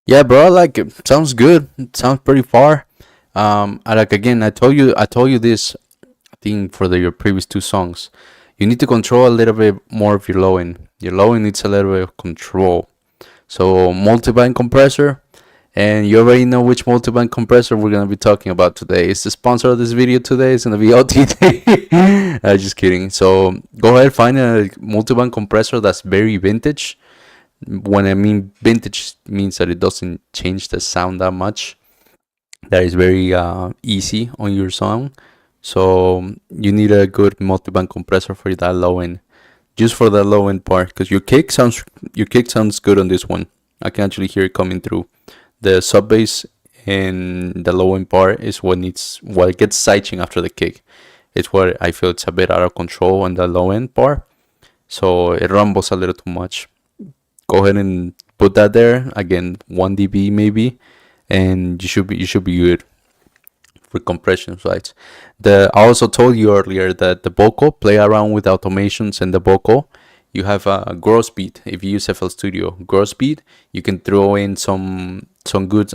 Yeah, bro. Like it sounds good. It sounds pretty far. I like again. I told you this thing for your previous two songs. You need to control a little bit more of your low end. Your low end needs a little bit of control. So multiband compressor, and you already know which multiband compressor we're gonna be talking about today. It's the sponsor of this video today. It's gonna be OTT. Just kidding. So go ahead, find a multiband compressor that's very vintage. When I mean vintage, means that it doesn't change the sound that much. That is very easy on your song. So you need a good multiband compressor for that low end, just for the low end part, because your kick sounds good on this one. I can actually hear it coming through. The sub bass and the low end part is what gets sidechain after the kick. It's what I feel it's a bit out of control on the low end part, so it rumbles a little too much. Go ahead and put that there again, 1 dB maybe, and you should be good for compression sites. I also told you earlier that the vocal, play around with automations and the vocal. You have a gross beat. If you use FL Studio gross beat, you can throw in some good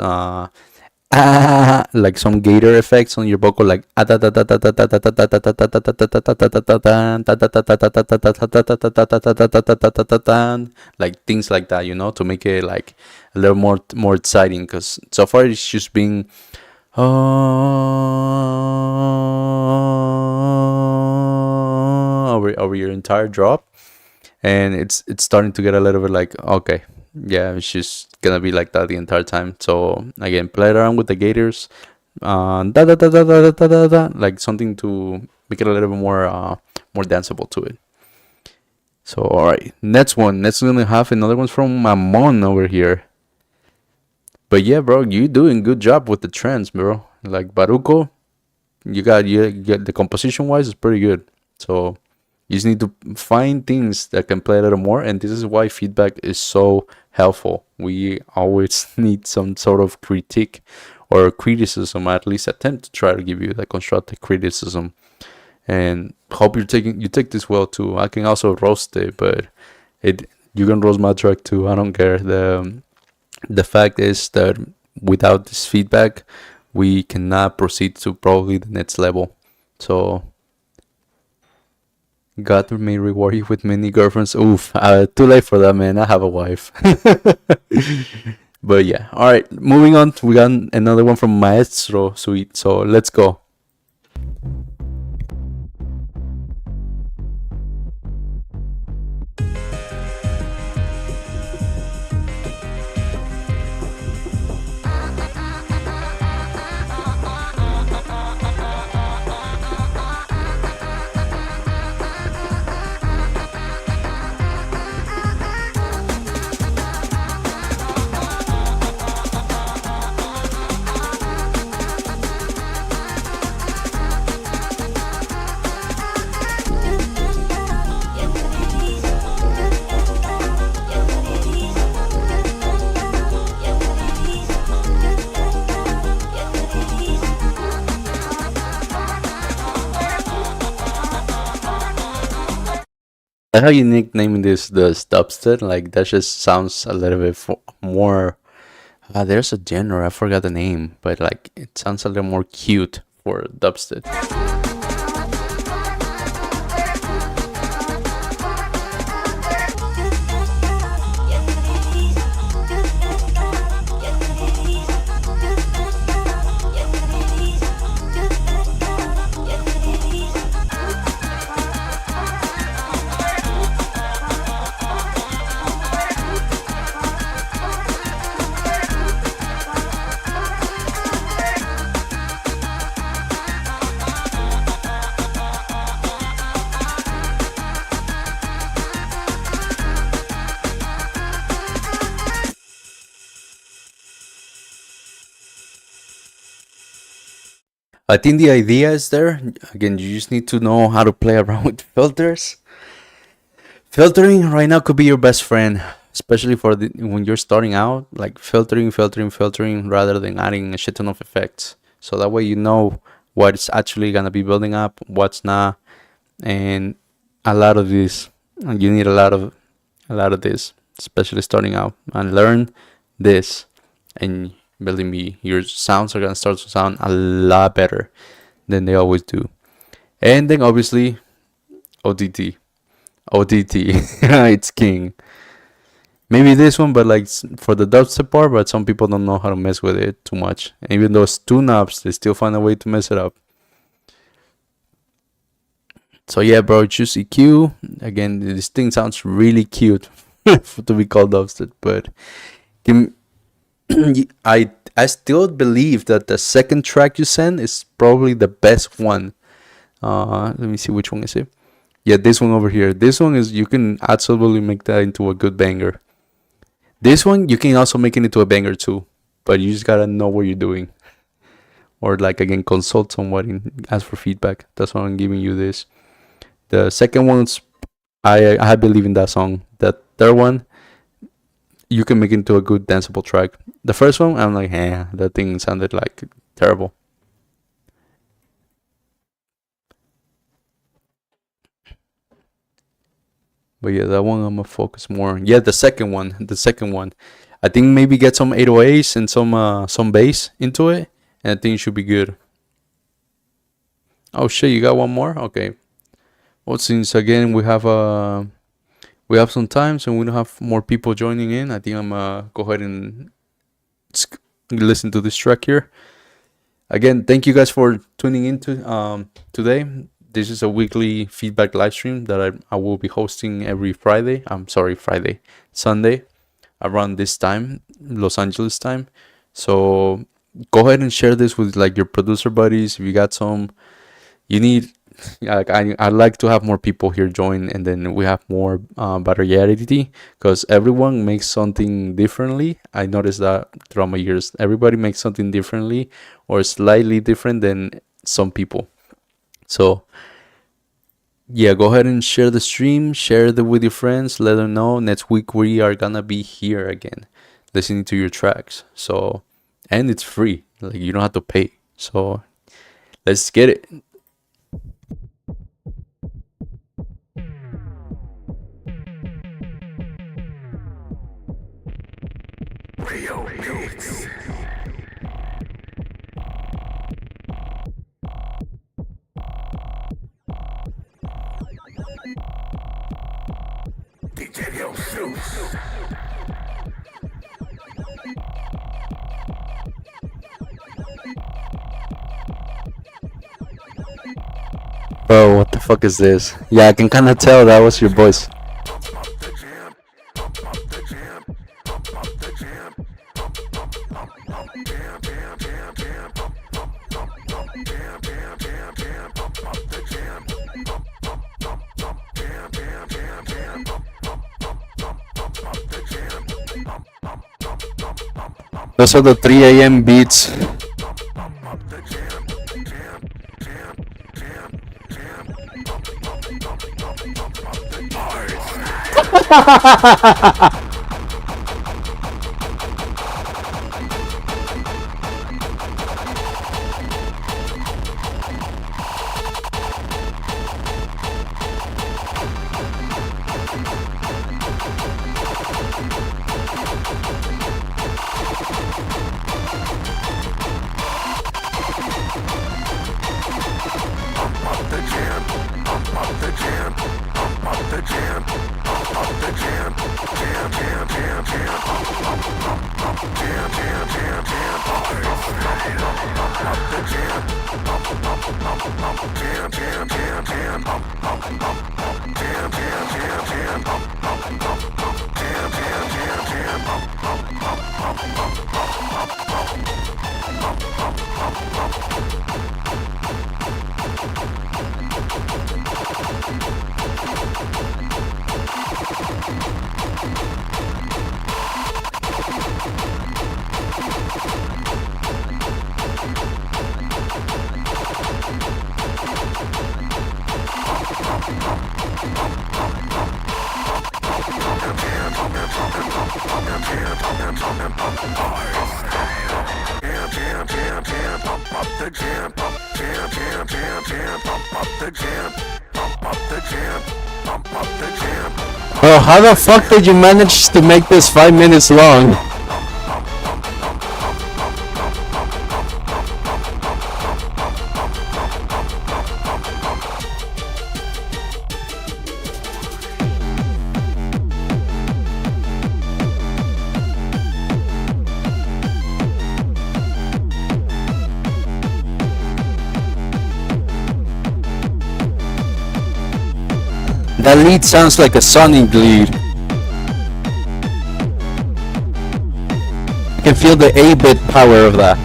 like some gator effects on your vocal, like like things like that, to make it like a little more exciting. Because so far it's just been over your entire drop, and it's starting to get a little bit like, okay, yeah, it's just gonna be like that the entire time. So again, play around with the gators, like something to make it a little bit more danceable to it. So all right, next one we have another one from Mamon over here. But yeah, bro, you doing good job with the trends, bro. Like Baruko, you get the composition wise is pretty good. So you just need to find things that can play a little more, and this is why feedback is so helpful. We always need some sort of critique or criticism, at least attempt to try to give you the constructive criticism. And hope you take this well too. I can also roast it, but you can roast my track too. I don't care. The fact is that without this feedback, we cannot proceed to probably the next level. So God may reward you with many girlfriends. Oof, too late for that, man. I have a wife. But yeah, all right. Moving on, we got another one from Maestro Suite. So let's go. How you nicknaming this the dubstep? Like that just sounds a little bit more. There's a genre, I forgot the name, but like it sounds a little more cute for dubstep. I think the idea is there. Again, you just need to know how to play around with filters. Filtering right now could be your best friend, especially when you're starting out. Like filtering, rather than adding a shit ton of effects. So that way you know what's actually gonna be building up, what's not, and a lot of this. And you need a lot of this, especially starting out. And learn this. and believe me, your sounds are gonna start to sound a lot better than they always do. And then obviously ODT, ODT, it's king. Maybe this one, but like for the dubstep part, but some people don't know how to mess with it too much. And even though it's two knobs, they still find a way to mess it up. So yeah, bro, choose EQ. Again, this thing sounds really cute to be called dubstep, but I still believe that the second track you send is probably the best one. Let me see which one is it. Yeah, this one over here. This one is, you can absolutely make that into a good banger. This one you can also make it into a banger too, but you just gotta know what you're doing, or like again consult somebody and ask for feedback. That's why I'm giving you this. The second one's, I believe in that song. The third one, you can make it into a good danceable track. The first one, I'm like, that thing sounded like terrible. But yeah, that one I'm gonna focus more on. Yeah, the second one, I think maybe get some 808s and some bass into it, and I think it should be good. Oh shit, you got one more? Okay. Well, since again we have some time, so we don't have more people joining in, I think I'm gonna go ahead and listen to this track here. Again, thank you guys for tuning in today. This is a weekly feedback live stream that I will be hosting every Friday. Sunday, around this time, Los Angeles time. So go ahead and share this with like your producer buddies. If you got some, you need, like I'd like to have more people here join, and then we have more variety, because everyone makes something differently. I noticed that throughout my years, everybody makes something differently or slightly different than some people. So yeah, go ahead and share the stream, share it with your friends, let them know next week we are gonna be here again, listening to your tracks. So, and it's free, like you don't have to pay. So let's get it. Bro, what the fuck is this? Yeah, I can kind of tell that was your voice. Those are the 3 a.m. beats. Bro, how the fuck did you manage to make this 5 minutes long? That lead sounds like a Sonic lead. I can feel the 8-bit power of that.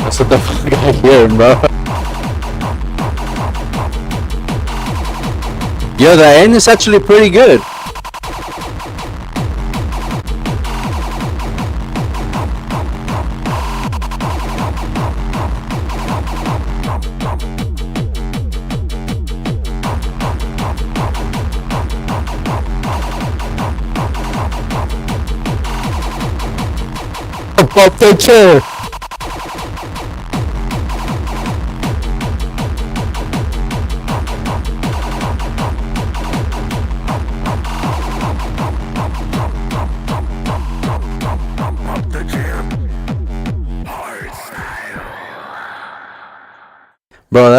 That's what the fuck I hear, bro. Yeah, the end is actually pretty good. Pop the chair. Bro,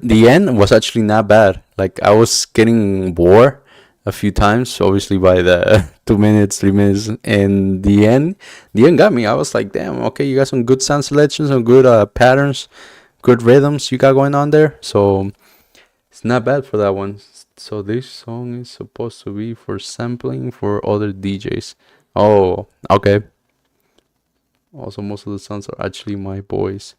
the end was actually not bad. Like I was getting bored a few times, obviously by the 2 minutes, 3 minutes, and the end got me. I was like, damn, okay, you got some good sound selections, some good patterns, good rhythms you got going on there. So it's not bad for that one. So this song is supposed to be for sampling for other DJs. Oh, okay. Also, most of the sounds are actually my voice.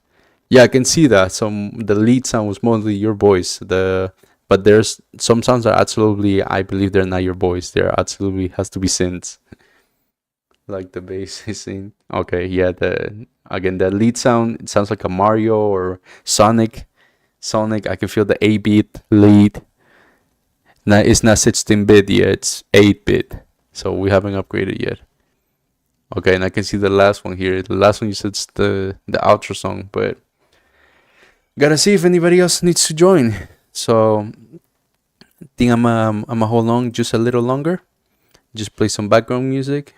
Yeah, I can see that. The lead sound was mostly your voice. But there's some sounds that absolutely I believe they're not your voice. They're absolutely has to be synths. Like the bass is in. Okay, yeah. The lead sound, it sounds like a Mario or Sonic. Sonic, I can feel the 8-bit lead. Now it's not 16-bit yet. It's 8-bit. So we haven't upgraded yet. Okay, and I can see the last one here. The last one you said it's the outro song, but gotta see if anybody else needs to join. So I think I'm a hold on just a little longer. Just play some background music.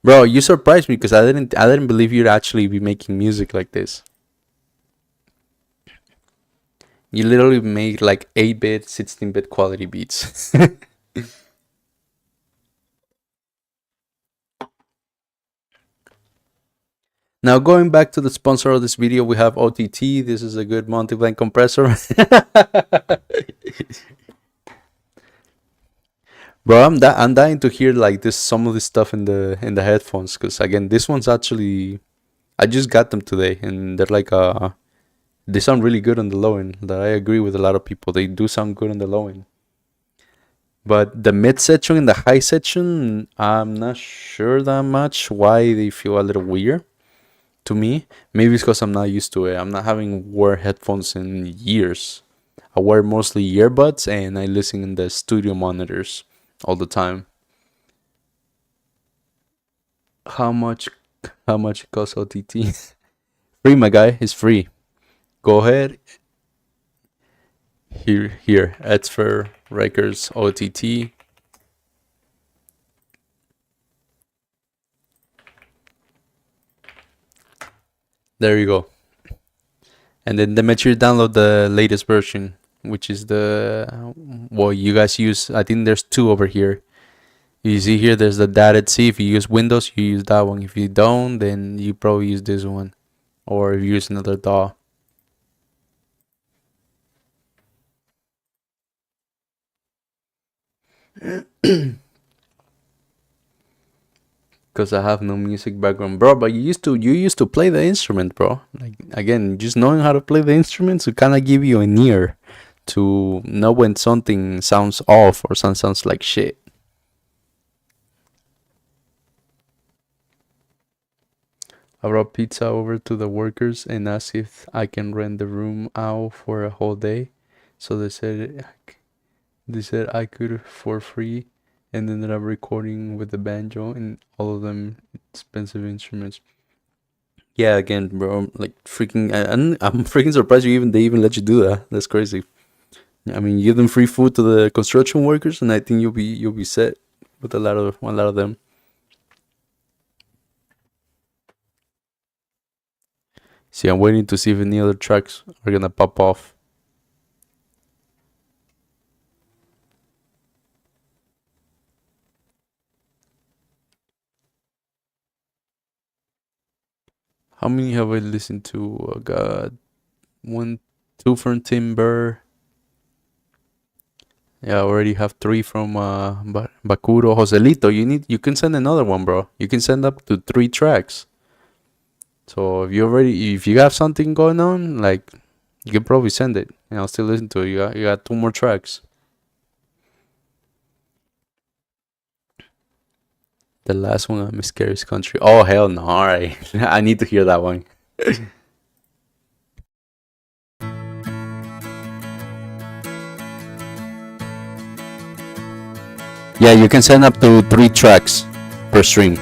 Bro, you surprised me because I didn't believe you'd actually be making music like this. You literally make like 8-bit, 16-bit quality beats. Now going back to the sponsor of this video, we have OTT. This is a good multi-blend compressor. Bro, I'm dying to hear like this some of this stuff in the headphones because again, this one's actually I just got them today and they're like they sound really good on the low end. That I agree with a lot of people. They do sound good on the low end. But the mid section and the high section, I'm not sure that much why they feel a little weird to me. Maybe it's because I'm not used to it. I'm not having wore headphones in years. I wear mostly earbuds and I listen in the studio monitors all the time. How much how much it costs OTT? Free, my guy. It's free. Go ahead. Here. Ads for Records OTT. There you go. And then make sure you download the latest version. which is the well, you guys use. I think there's two over here. You see here, there's the dotted C. If you use Windows, you use that one. If you don't, then you probably use this one, or if you use another DAW. Because I have no music background, bro. But you used to play the instrument, bro. Like again, just knowing how to play the instruments to kind of give you an ear to know when something sounds off or sounds like shit. I brought pizza over to the workers and asked if I can rent the room out for a whole day. So they said I could for free, and ended up recording with the banjo and all of them expensive instruments. Yeah, again, bro, like freaking, I'm freaking surprised they even let you do that. That's crazy. I mean, you give them free food to the construction workers, and I think you'll be set with a lot of them. See, I'm waiting to see if any other tracks are gonna pop off. How many have I listened to? God, one, two from Timber. Yeah, I already have three from Bakuro. Joselito, you can send another one, bro. You can send up to three tracks. So if you have something going on, like you can probably send it, and I'll still listen to it. You got two more tracks. The last one, Miss Carey's Country. Oh hell no! All right, I need to hear that one. Yeah, you can send up to three tracks per stream.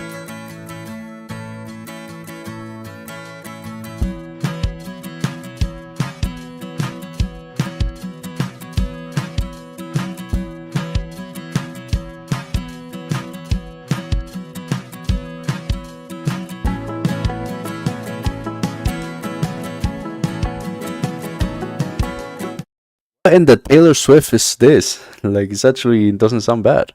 And the Taylor Swift is this. Like, it doesn't sound bad.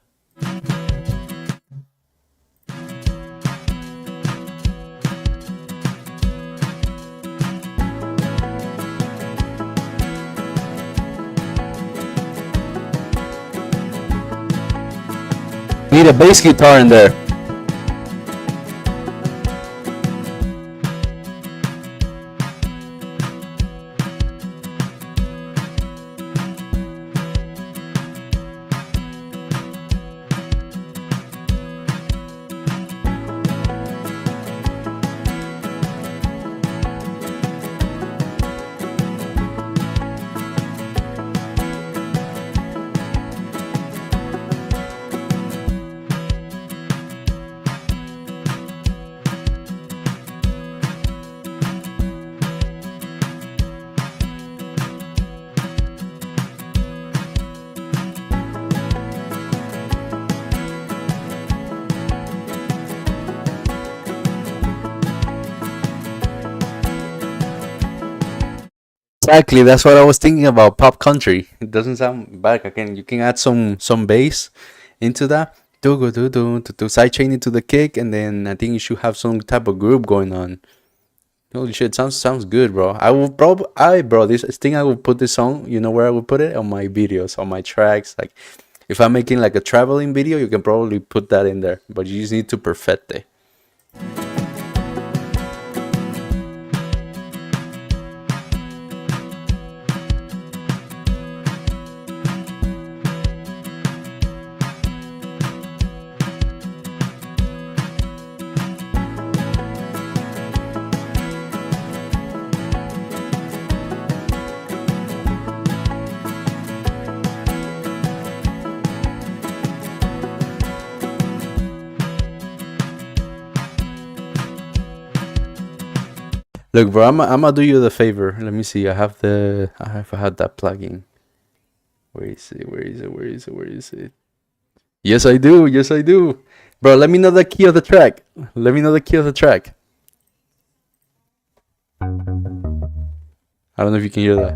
Need a bass guitar in there. Exactly, that's what I was thinking about. Pop country. It doesn't sound bad. You can add some bass into that. Do go do side chain into the kick, and then I think you should have some type of group going on. Holy shit, sounds good, bro. I will probably I bro this thing I will put this song. You know where I will put it on my videos, on my tracks. Like if I'm making like a traveling video, you can probably put that in there. But you just need to perfect it. Look, bro, I'm gonna do you the favor. Let me see. I had that plugin. Where is it? Where is it? Where is it? Where is it? Yes, I do. Yes, I do. Bro, let me know the key of the track. Let me know the key of the track. I don't know if you can hear that.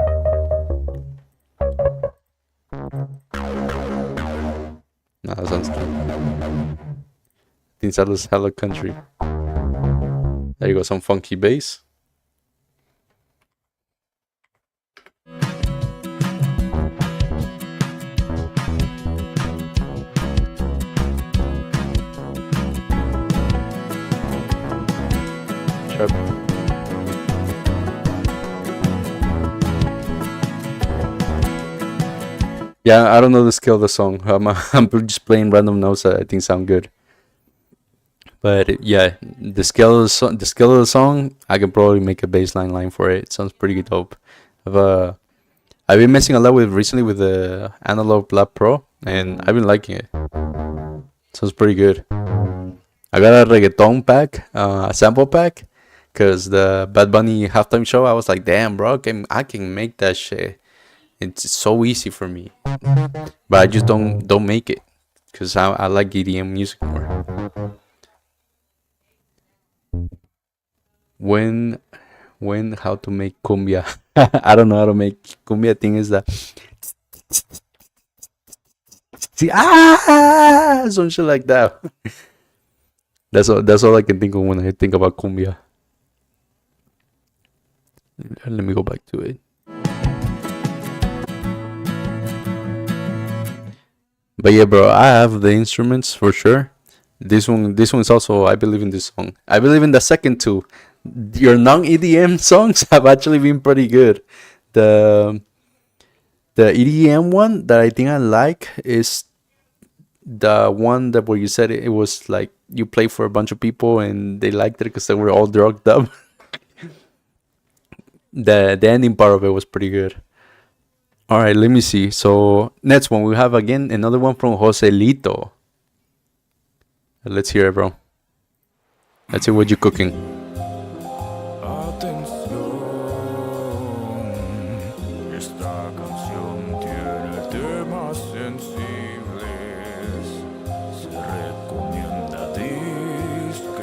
Things hello country. There you go, some funky bass. Sharp. Yeah, I don't know the scale of the song. I'm just playing random notes that I think sound good. But yeah, the scale of the song, I can probably make a bassline line for it. It sounds pretty dope. I've uh, I've been messing a lot with recently with the Analog Lab Pro, and I've been liking it. Sounds pretty good. I got a reggaeton pack, a sample pack, cause the Bad Bunny halftime show. I was like, damn, bro, I can make that shit. It's so easy for me, but I just don't make it, cause I like EDM music more. When how to make cumbia? I don't know how to make cumbia. Thing is that see some shit like that. That's all I can think of when I think about cumbia. Let me go back to it. But yeah, bro, I have the instruments for sure. This one is also. I believe in this song. I believe in the second two. Your non EDM songs have actually been pretty good. The the EDM one that I think I like is the one that where you said it was like you play for a bunch of people and they liked it because they were all drugged up. The ending part of it was pretty good. All right, let me see. So next one we have again another one from Joselito. Let's hear it, bro. Let's see what you're cooking. Esta canción tiene temas sensibles. Se recomienda discreción.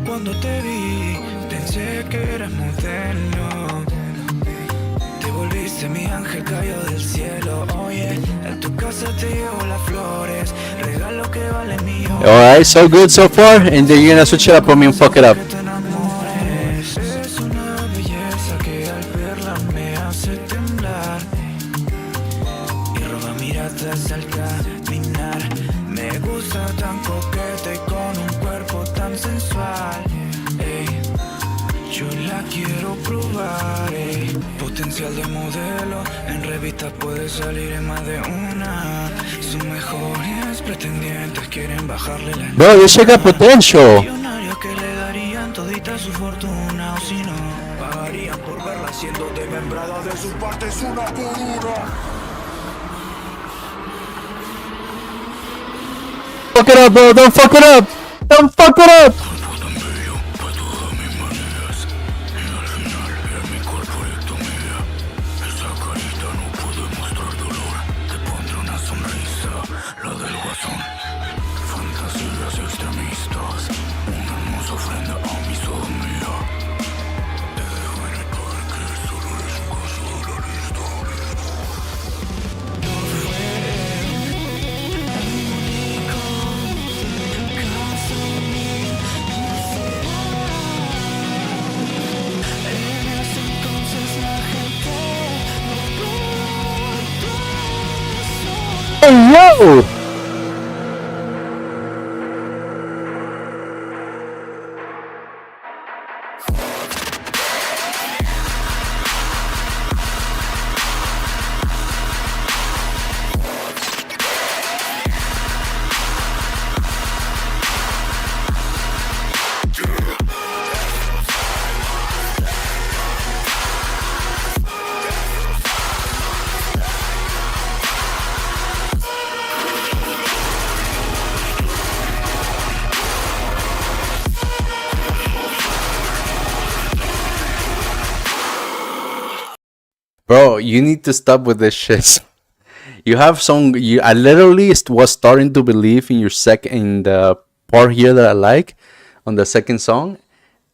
Cuando te vi, pensé que eras modelo. Te volviste mi ángel, cayó del cielo. Oye, en tu casa te llevo las flores. Regalo que vale mío. Alright, so good so far, and then you're gonna switch it up on me and fuck it up. Es una belleza que al verla me hace temblar. Y roba miradas al caminar. Me gusta tan coqueta y con un cuerpo tan sensual. Ey, yo la quiero probar. Ey. Potencial de modelo, en revistas puede salir en más de una. Sus mejores pretendientes quieren bajarle la Bro, this shit got potential. millonarios que le darían todita su fortuna, o si no, pagarían por verla siendo desmembrada de sus partes una por una. Fuck it up, bro. Don't fuck it up. Don't fuck it up. Hey, yo. Bro, you need to stop with this shit. You have some. I literally was starting to believe in your second in the part here that I like on the second song.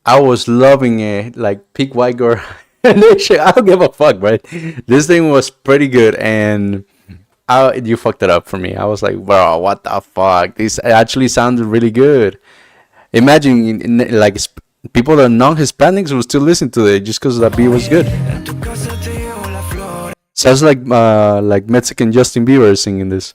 I was loving it, like peak white girl I don't give a fuck, right? This thing was pretty good, and you fucked it up for me. I was like, bro, what the fuck? This actually sounded really good. Imagine, like, people that are non-Hispanics will still listen to it just because that beat was good. Sounds like Mexican Justin Bieber singing this.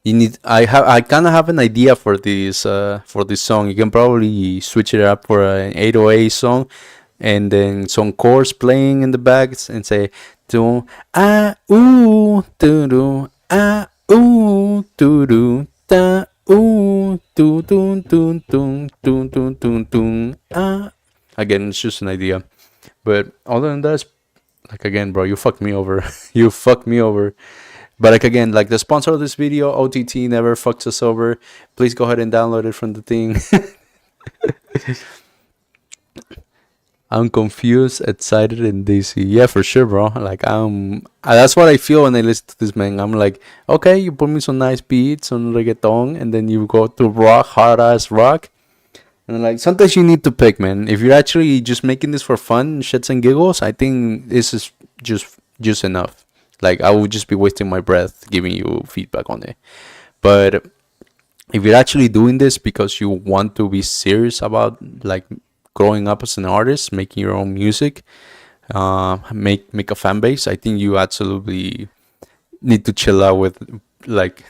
You need. I kind of have an idea for this song. You can probably switch it up for an 808 song, and then some chords playing in the back and say do ah ooh do do ah ooh do do da ooh do do do do do do do do ah. Again, it's just an idea, but other than that, like, again, bro, you fucked me over. You fucked me over. But like, again, like, the sponsor of this video, OTT, never fucks us over. Please go ahead and download it from the thing. I'm confused, excited, and dizzy. Yeah, for sure, bro. Like, that's what I feel when I listen to this, man. I'm like, okay, you put me some nice beats, some reggaeton, and then you go to rock, hard ass rock. And like, sometimes you need to pick, man. If you're actually just making this for fun, shits and giggles, I think this is just enough. Like, I would just be wasting my breath giving you feedback on it. But if you're actually doing this because you want to be serious about, like, growing up as an artist, making your own music, make a fan base, I think you absolutely need to chill out with, like,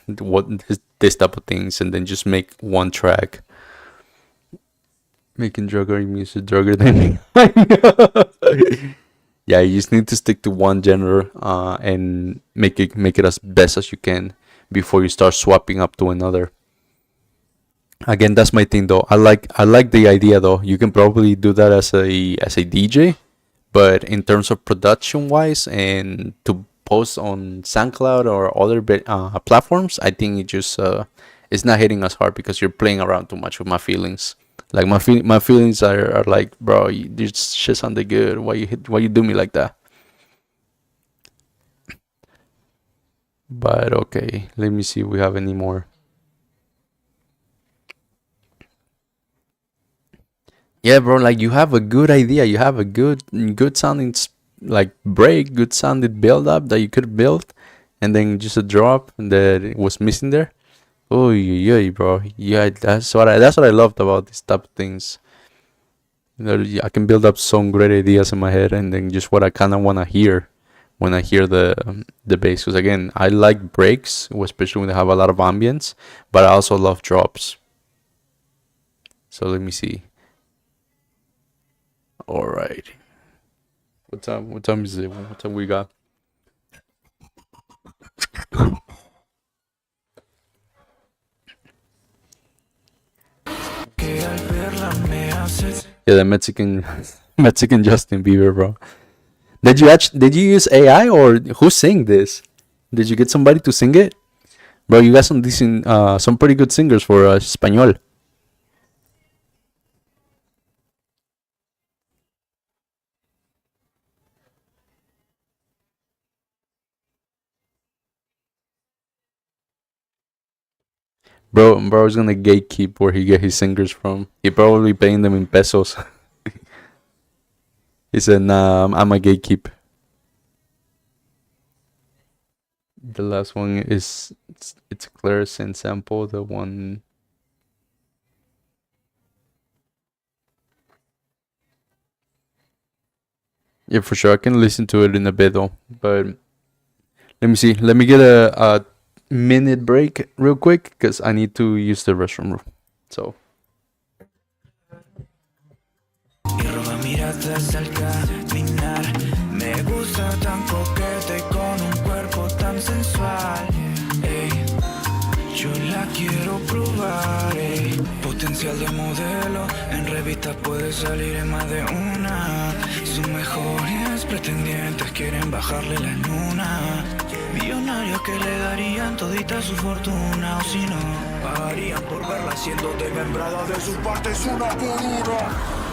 this type of things, and then just make one track. Making drugger music drugger than me. Yeah, you just need to stick to one genre, and make it as best as you can before you start swapping up to another. Again, that's my thing though. I like the idea though. You can probably do that as a DJ, but in terms of production wise and to post on SoundCloud or other platforms, I think it just it's not hitting us hard because you're playing around too much with my feelings. Like, my feelings are like, bro, this shit sounded good. Why you do me like that? But okay, let me see if we have any more. Yeah, bro, like, you have a good idea. You have a good sounding like break, good sounding build up that you could build, and then just a drop that it was missing there. Oh yeah, bro. Yeah, that's what I loved about these type of things. I can build up some great ideas in my head, and then just what I kind of want to hear when I hear the bass. Because again, I like breaks, especially when they have a lot of ambience, but I also love drops. So let me see. All right. What time? What time is it? What time we got? Yeah, the Mexican Mexican Justin Bieber, bro. Did you use AI, or who sang this? Did you get somebody to sing it? Bro, you got some decent some pretty good singers for español. Bro's gonna gatekeep where he get his singers from. He probably paying them in pesos. He said, "Nah, I'm a gatekeep." The last one is it's a Clarice sample. The one. Yeah, for sure. I can listen to it in a bit though. But let me see. Let me get a minute break real quick because I need to use the restroom. So. Me gusta tan coqueta y con un cuerpo tan sensual. Ey, yo la quiero probar. Ey, potencial de modelo, en revistas puede salir en más de una. Sus mejores pretendientes quieren bajarle la luna. Millonarios que le darían todita su fortuna, o si no, pagarían por verla siendo desmembrada de sus partes una por una.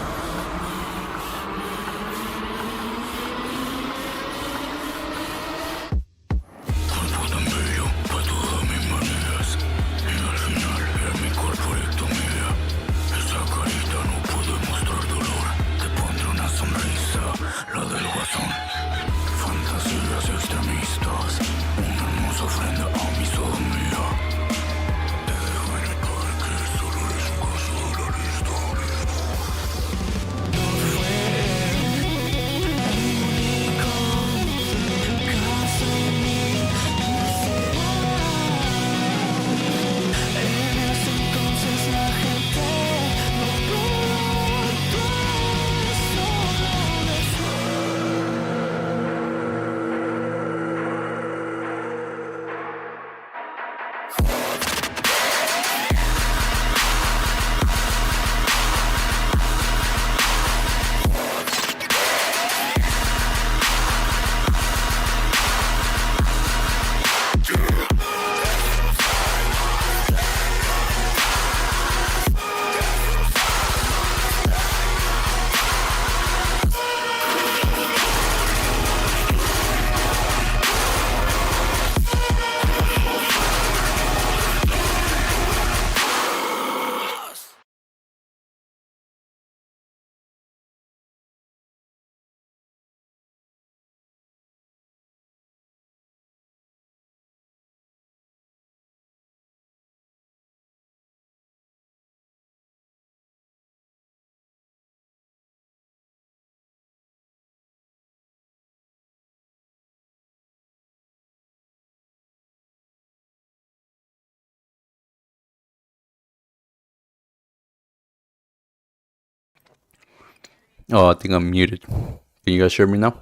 Oh, I think I'm muted. Can you guys hear me now?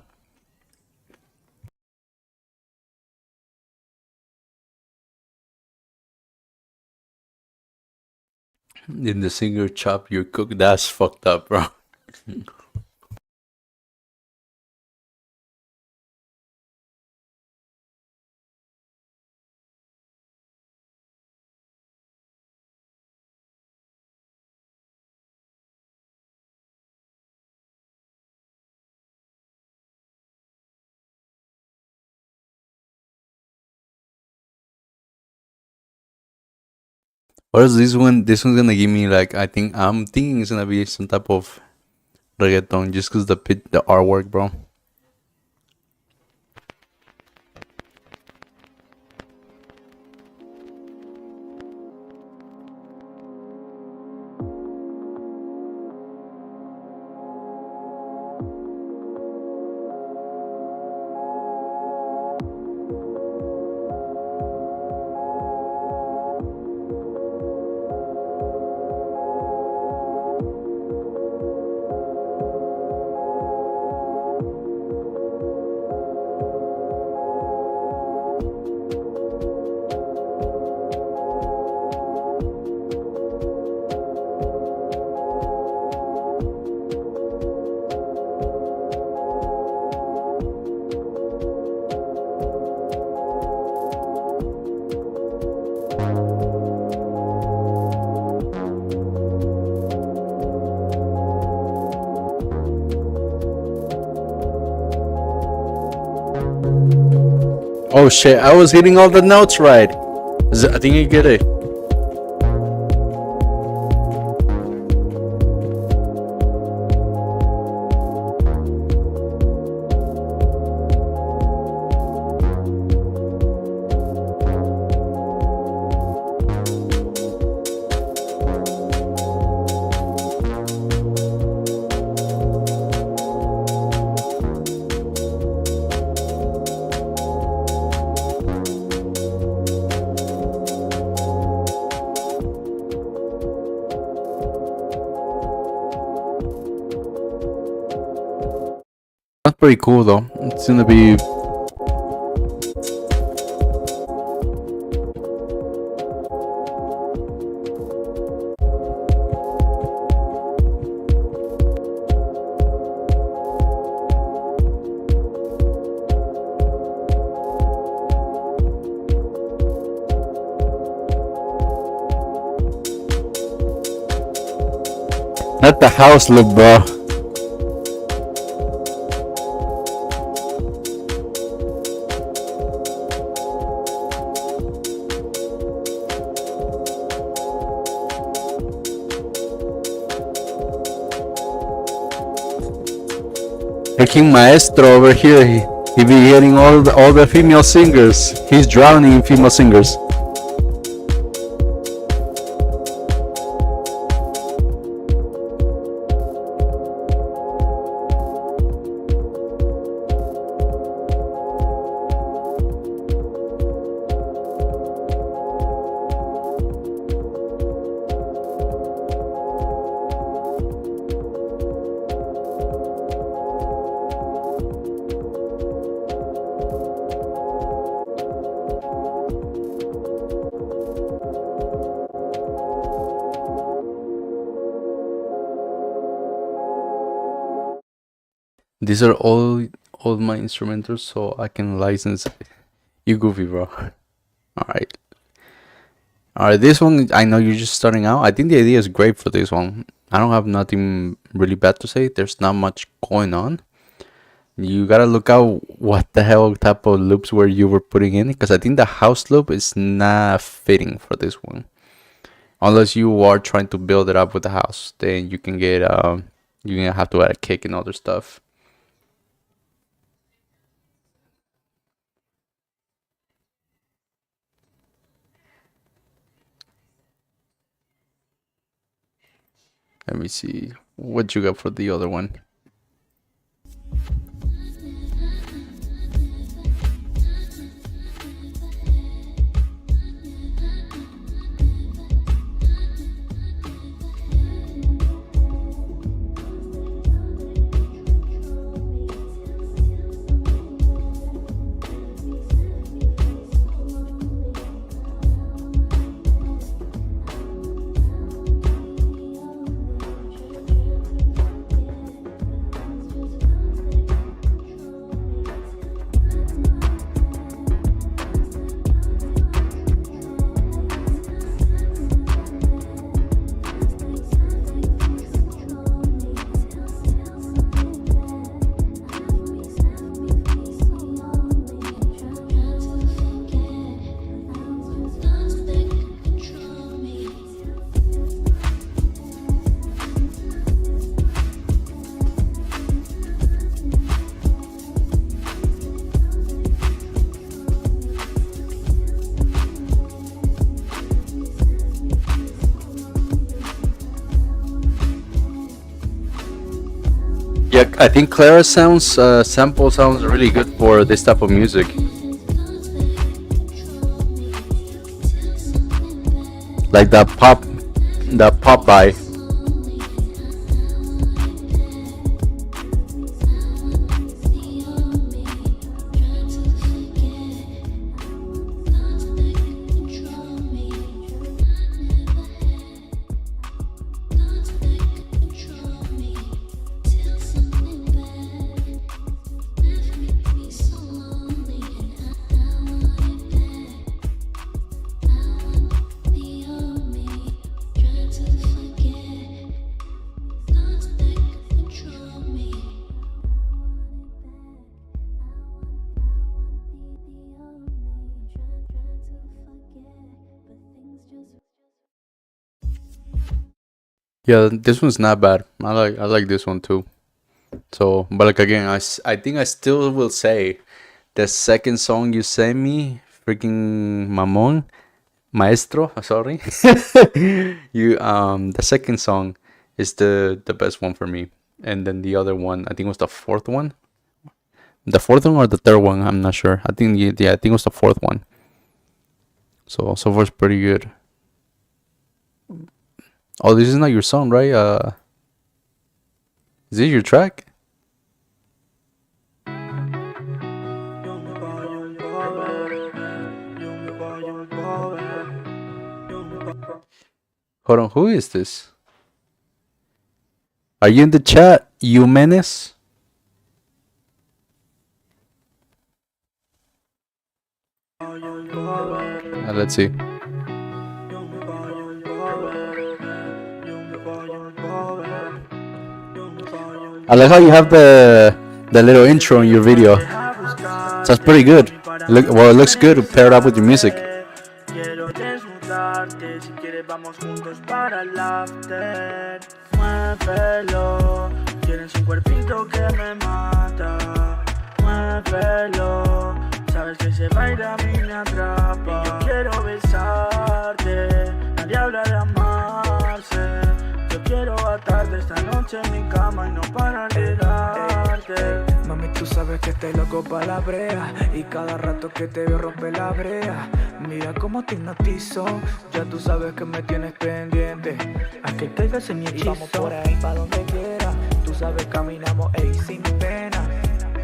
In the singer chop your cook, that's fucked up, bro. What is this one? This one's gonna give me like, I'm thinking it's gonna be some type of reggaeton just cause the artwork, bro. Oh shit, I was hitting all the notes right. I think you get it. That's pretty cool though. It's gonna be not the house look, bro. The King Maestro over here, he be hitting all the female singers. He's drowning in female singers. These are all my instrumentals, so I can license. You goofy, bro. All right. All right, this one, I know you're just starting out. I think the idea is great for this one. I don't have nothing really bad to say. There's not much going on. You gotta look out what the hell type of loops were you were putting in, because I think the house loop is not fitting for this one. Unless you are trying to build it up with the house, then you can get you're gonna have to add a kick and other stuff. Let me see what you got for the other one. I think Clara's sounds sample sounds really good for this type of music. Like that pop by. Yeah, this one's not bad. I like this one too. So, but like again, I think I still will say the second song you sent me, freaking Mamon, Maestro. Sorry, the second song is the best one for me, and then the other one I think was the fourth one, or the third one. I'm not sure. I think yeah, I think it was the fourth one. So far it's pretty good. Oh, this is not your song, right? Is this your track? Hold on, who is this? Are you in the chat, Eumenes? Let's see. I like how you have the little intro in your video. Sounds pretty good. It looks good paired up with your music. Quiero desnudarte, si quieres vamos juntos para el after. Muévelo, tienes un cuerpito que me mata. Muévelo, sabes que ese baile a mí me atrapa. Y yo quiero besarte, nadie habla de amarse. Yo quiero atarte esta noche en mi cama y no para liberarte. Mami, tú sabes que estoy loco pa' la brea y cada rato que te veo rompe la brea. Mira cómo te hipnotizo, ya tú sabes que me tienes pendiente. A que caigas en mi hechizo. Y vamos por ahí pa' donde quiera. Tú sabes caminamos, ey, sin pena.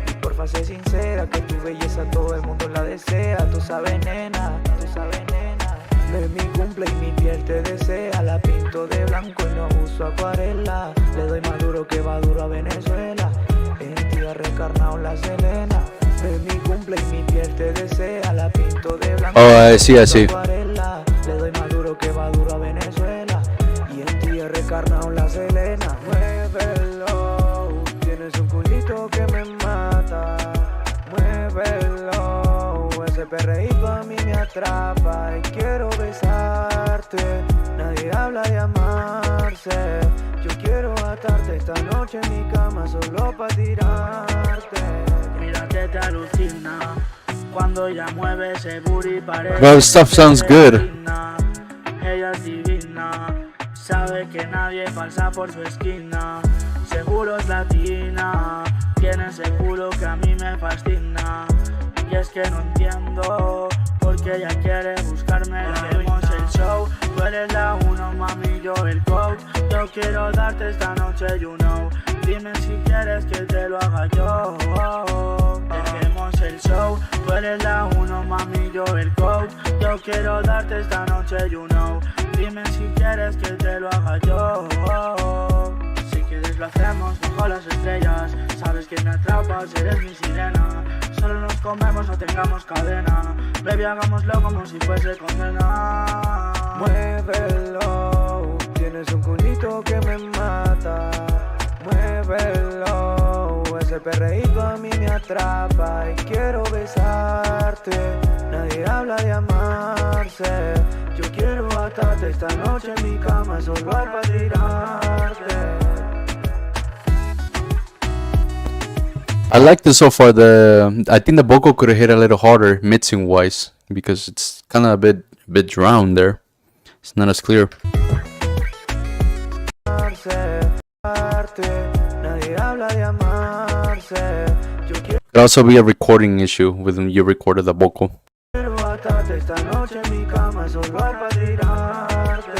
Y porfa sé sincera que tu belleza todo el mundo la desea. Tú sabes nena, tú sabes nena. De mi cumple y mi piel te desea. La pinto de blanco y no uso acuarela. Le doy más duro que va duro a Venezuela. En ti ha recarnado la Selena. De mi cumple y mi piel te desea. La pinto de blanco. Oh, I see. Le doy más duro que va duro a Venezuela. Y en ti ha recarnado la Selena. Muévelo, tienes un culito que me mata. Muévelo, ese perreíto a mí me atrapa. Y quiero besarte, nadie habla de amarse. Yo quiero atarte esta noche en mi cama solo pa' tirarte. Mira que te alucina cuando ella mueve ese booty parece. Bro, stuff sounds good. Ella es divina, sabe que nadie pasa por su esquina. Seguro es latina, tiene ese culo que a mí me fascina. Y es que no entiendo por qué ella quiere buscarme. Hacemos el show, tú eres la uno, mami, yo el coach. Yo quiero darte esta noche, you know. Dime si quieres que te lo haga yo. Dejemos el show, tú eres la uno, mami, yo el coach. Yo quiero darte esta noche, you know. Dime si quieres que te lo haga yo. Si quieres lo hacemos bajo las estrellas. Sabes que me atrapas, eres mi sirena. Solo nos comemos, no tengamos cadena. Baby, hagámoslo como si fuese condena. Muévelo, tienes un culito que me mata. Muévelo, ese perreíto a mí me atrapa. Y quiero besarte, nadie habla de amarse. Yo quiero atarte esta noche en mi cama solo para tirarte. I like this so far. I think the vocal could have hit a little harder, mixing wise, because it's kind of a bit drowned there. It's not as clear. Nadie habla de amar. could also be a recording issue when you recorded the vocal. Quiero atarte esta noche en mi cama, solo para tirarte.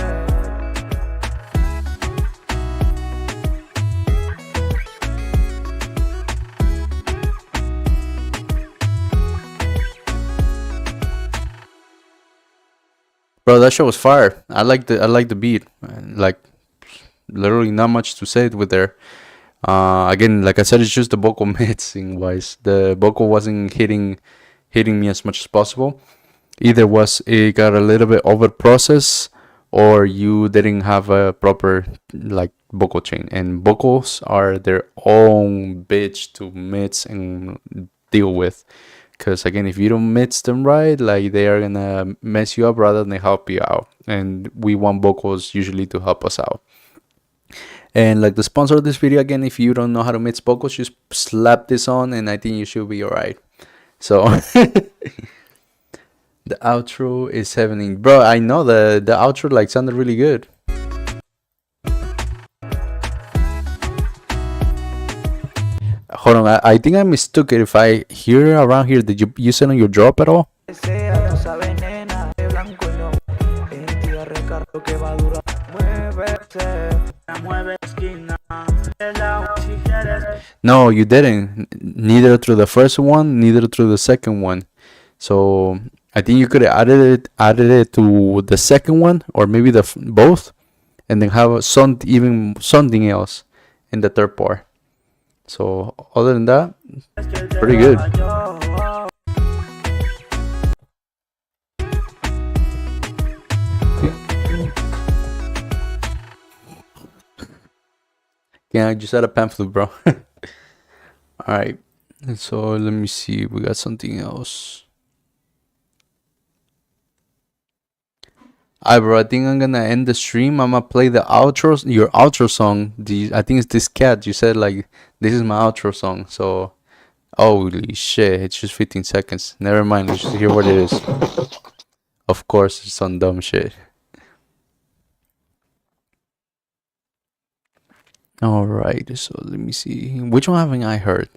Bro, that show was fire. I like the beat. Like literally not much to say with there. Again, like I said, it's just the vocal mixing wise. The vocal wasn't hitting me as much as possible. Either was it got a little bit over processed, or you didn't have a proper like vocal chain. And vocals are their own bitch to mix and deal with. Because again, if you don't mix them right, like they are gonna mess you up rather than help you out. And we want vocals usually to help us out. And like the sponsor of this video, again, if you don't know how to mix vocals, just slap this on, and I think you should be alright. So the outro is happening, bro. I know the outro like sounded really good. Hold on, I think I mistook it. If I hear around here, did you use it on your drop at all? Sea, tú sabes, nena, de blanco y no. En ti recargo que va a durar. Muévete, mueve esquina. Si quieres. No, you didn't. Neither through the first one, neither through the second one. So I think you could have added it to the second one, or maybe both, and then have even something else in the third part. So other than that, pretty good. Yeah, I just had a pamphlet, bro. Alright, so let me see. We got something else. Alright, bro, I think I'm gonna end the stream. I'm gonna play your outro song. I think it's this cat. You said, like, this is my outro song. So, holy shit, it's just 15 seconds. Never mind, let's just hear what it is. Of course, it's some dumb shit. Alright, so let me see. Which one haven't I heard?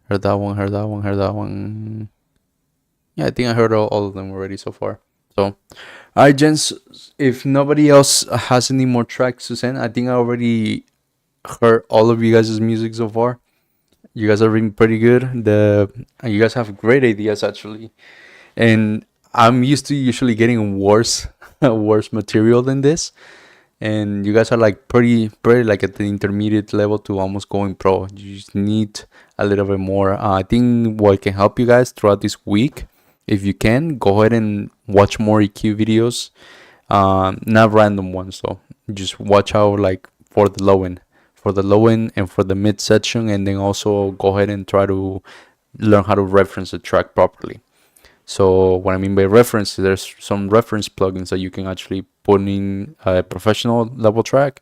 Heard that one. Yeah, I think I heard all of them already so far. So, alright, gents, if nobody else has any more tracks to send, I think I already heard all of you guys' music so far. You guys are being pretty good. You guys have great ideas, actually. And I'm used to usually getting worse material than this. And you guys are like pretty like at the intermediate level to almost going pro. You just need a little bit more. I think what can help you guys throughout this week, if you can, go ahead and watch more EQ videos, not random ones though. Just watch out like for the low end and for the mid section, and then also go ahead and try to learn how to reference the track properly. So what I mean by reference, there's some reference plugins that you can actually put in a professional level track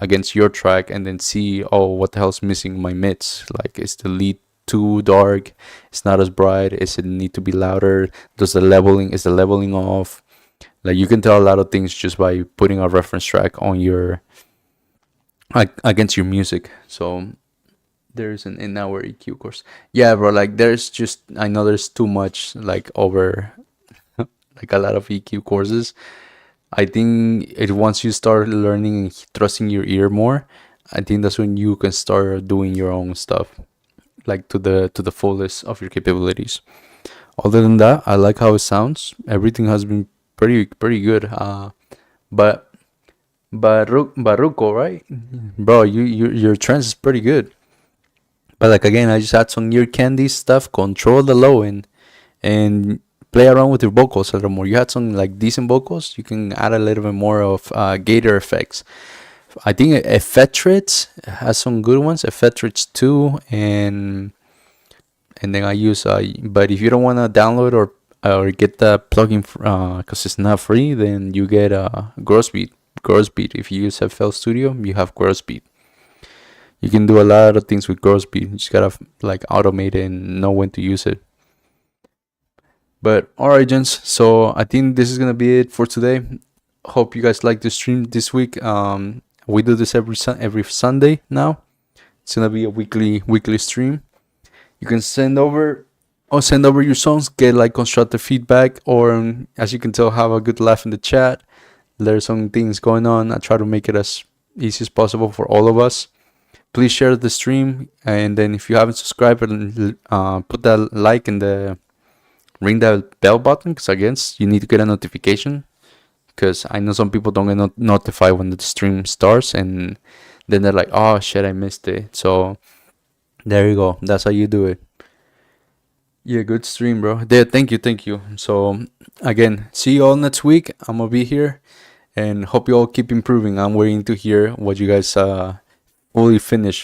against your track, and then see, oh, what the hell's missing my mids? Like, is the lead too dark? It's not as bright? Is it need to be louder? Is the leveling off? Like, you can tell a lot of things just by putting a reference track on your against your music. So there's an in-hour EQ course. Yeah, bro, like I know there's too much like over like a lot of EQ courses. I think once you start learning and trusting your ear more, I think that's when you can start doing your own stuff, like to the fullest of your capabilities. Other than that, I like how it sounds. Everything has been pretty good. But Baruco, right, bro? Your trance is pretty good. But like again, I just had some ear candy stuff. Control the low end and play around with your vocals a little more. You had some like decent vocals. You can add a little bit more of gator effects. I think Effectrix has some good ones. Effectrix 2 and then I use. But if you don't want to download or get the plugin because it's not free, then you get Grossbeat. If you use FL Studio, you have Grossbeat. You can do a lot of things with Grossbeat. You just gotta like automate it and know when to use it. But alright, gents. So I think this is gonna be it for today. Hope you guys like the stream this week. We do this every Sunday now. It's gonna be a weekly stream. You can send over your songs, get like constructive feedback, or as you can tell, have a good laugh in the chat. There's some things going on. I try to make it as easy as possible for all of us. Please share the stream, and then if you haven't subscribed, put that like and the ring that bell button, because again, you need to get a notification. Because I know some people don't get notified when the stream starts, and then they're like, "Oh shit, I missed it." So there you go. That's how you do it. Yeah, good stream, bro. Yeah, thank you. So again, see you all next week. I'm gonna be here, and hope you all keep improving. I'm waiting to hear what you guys fully finish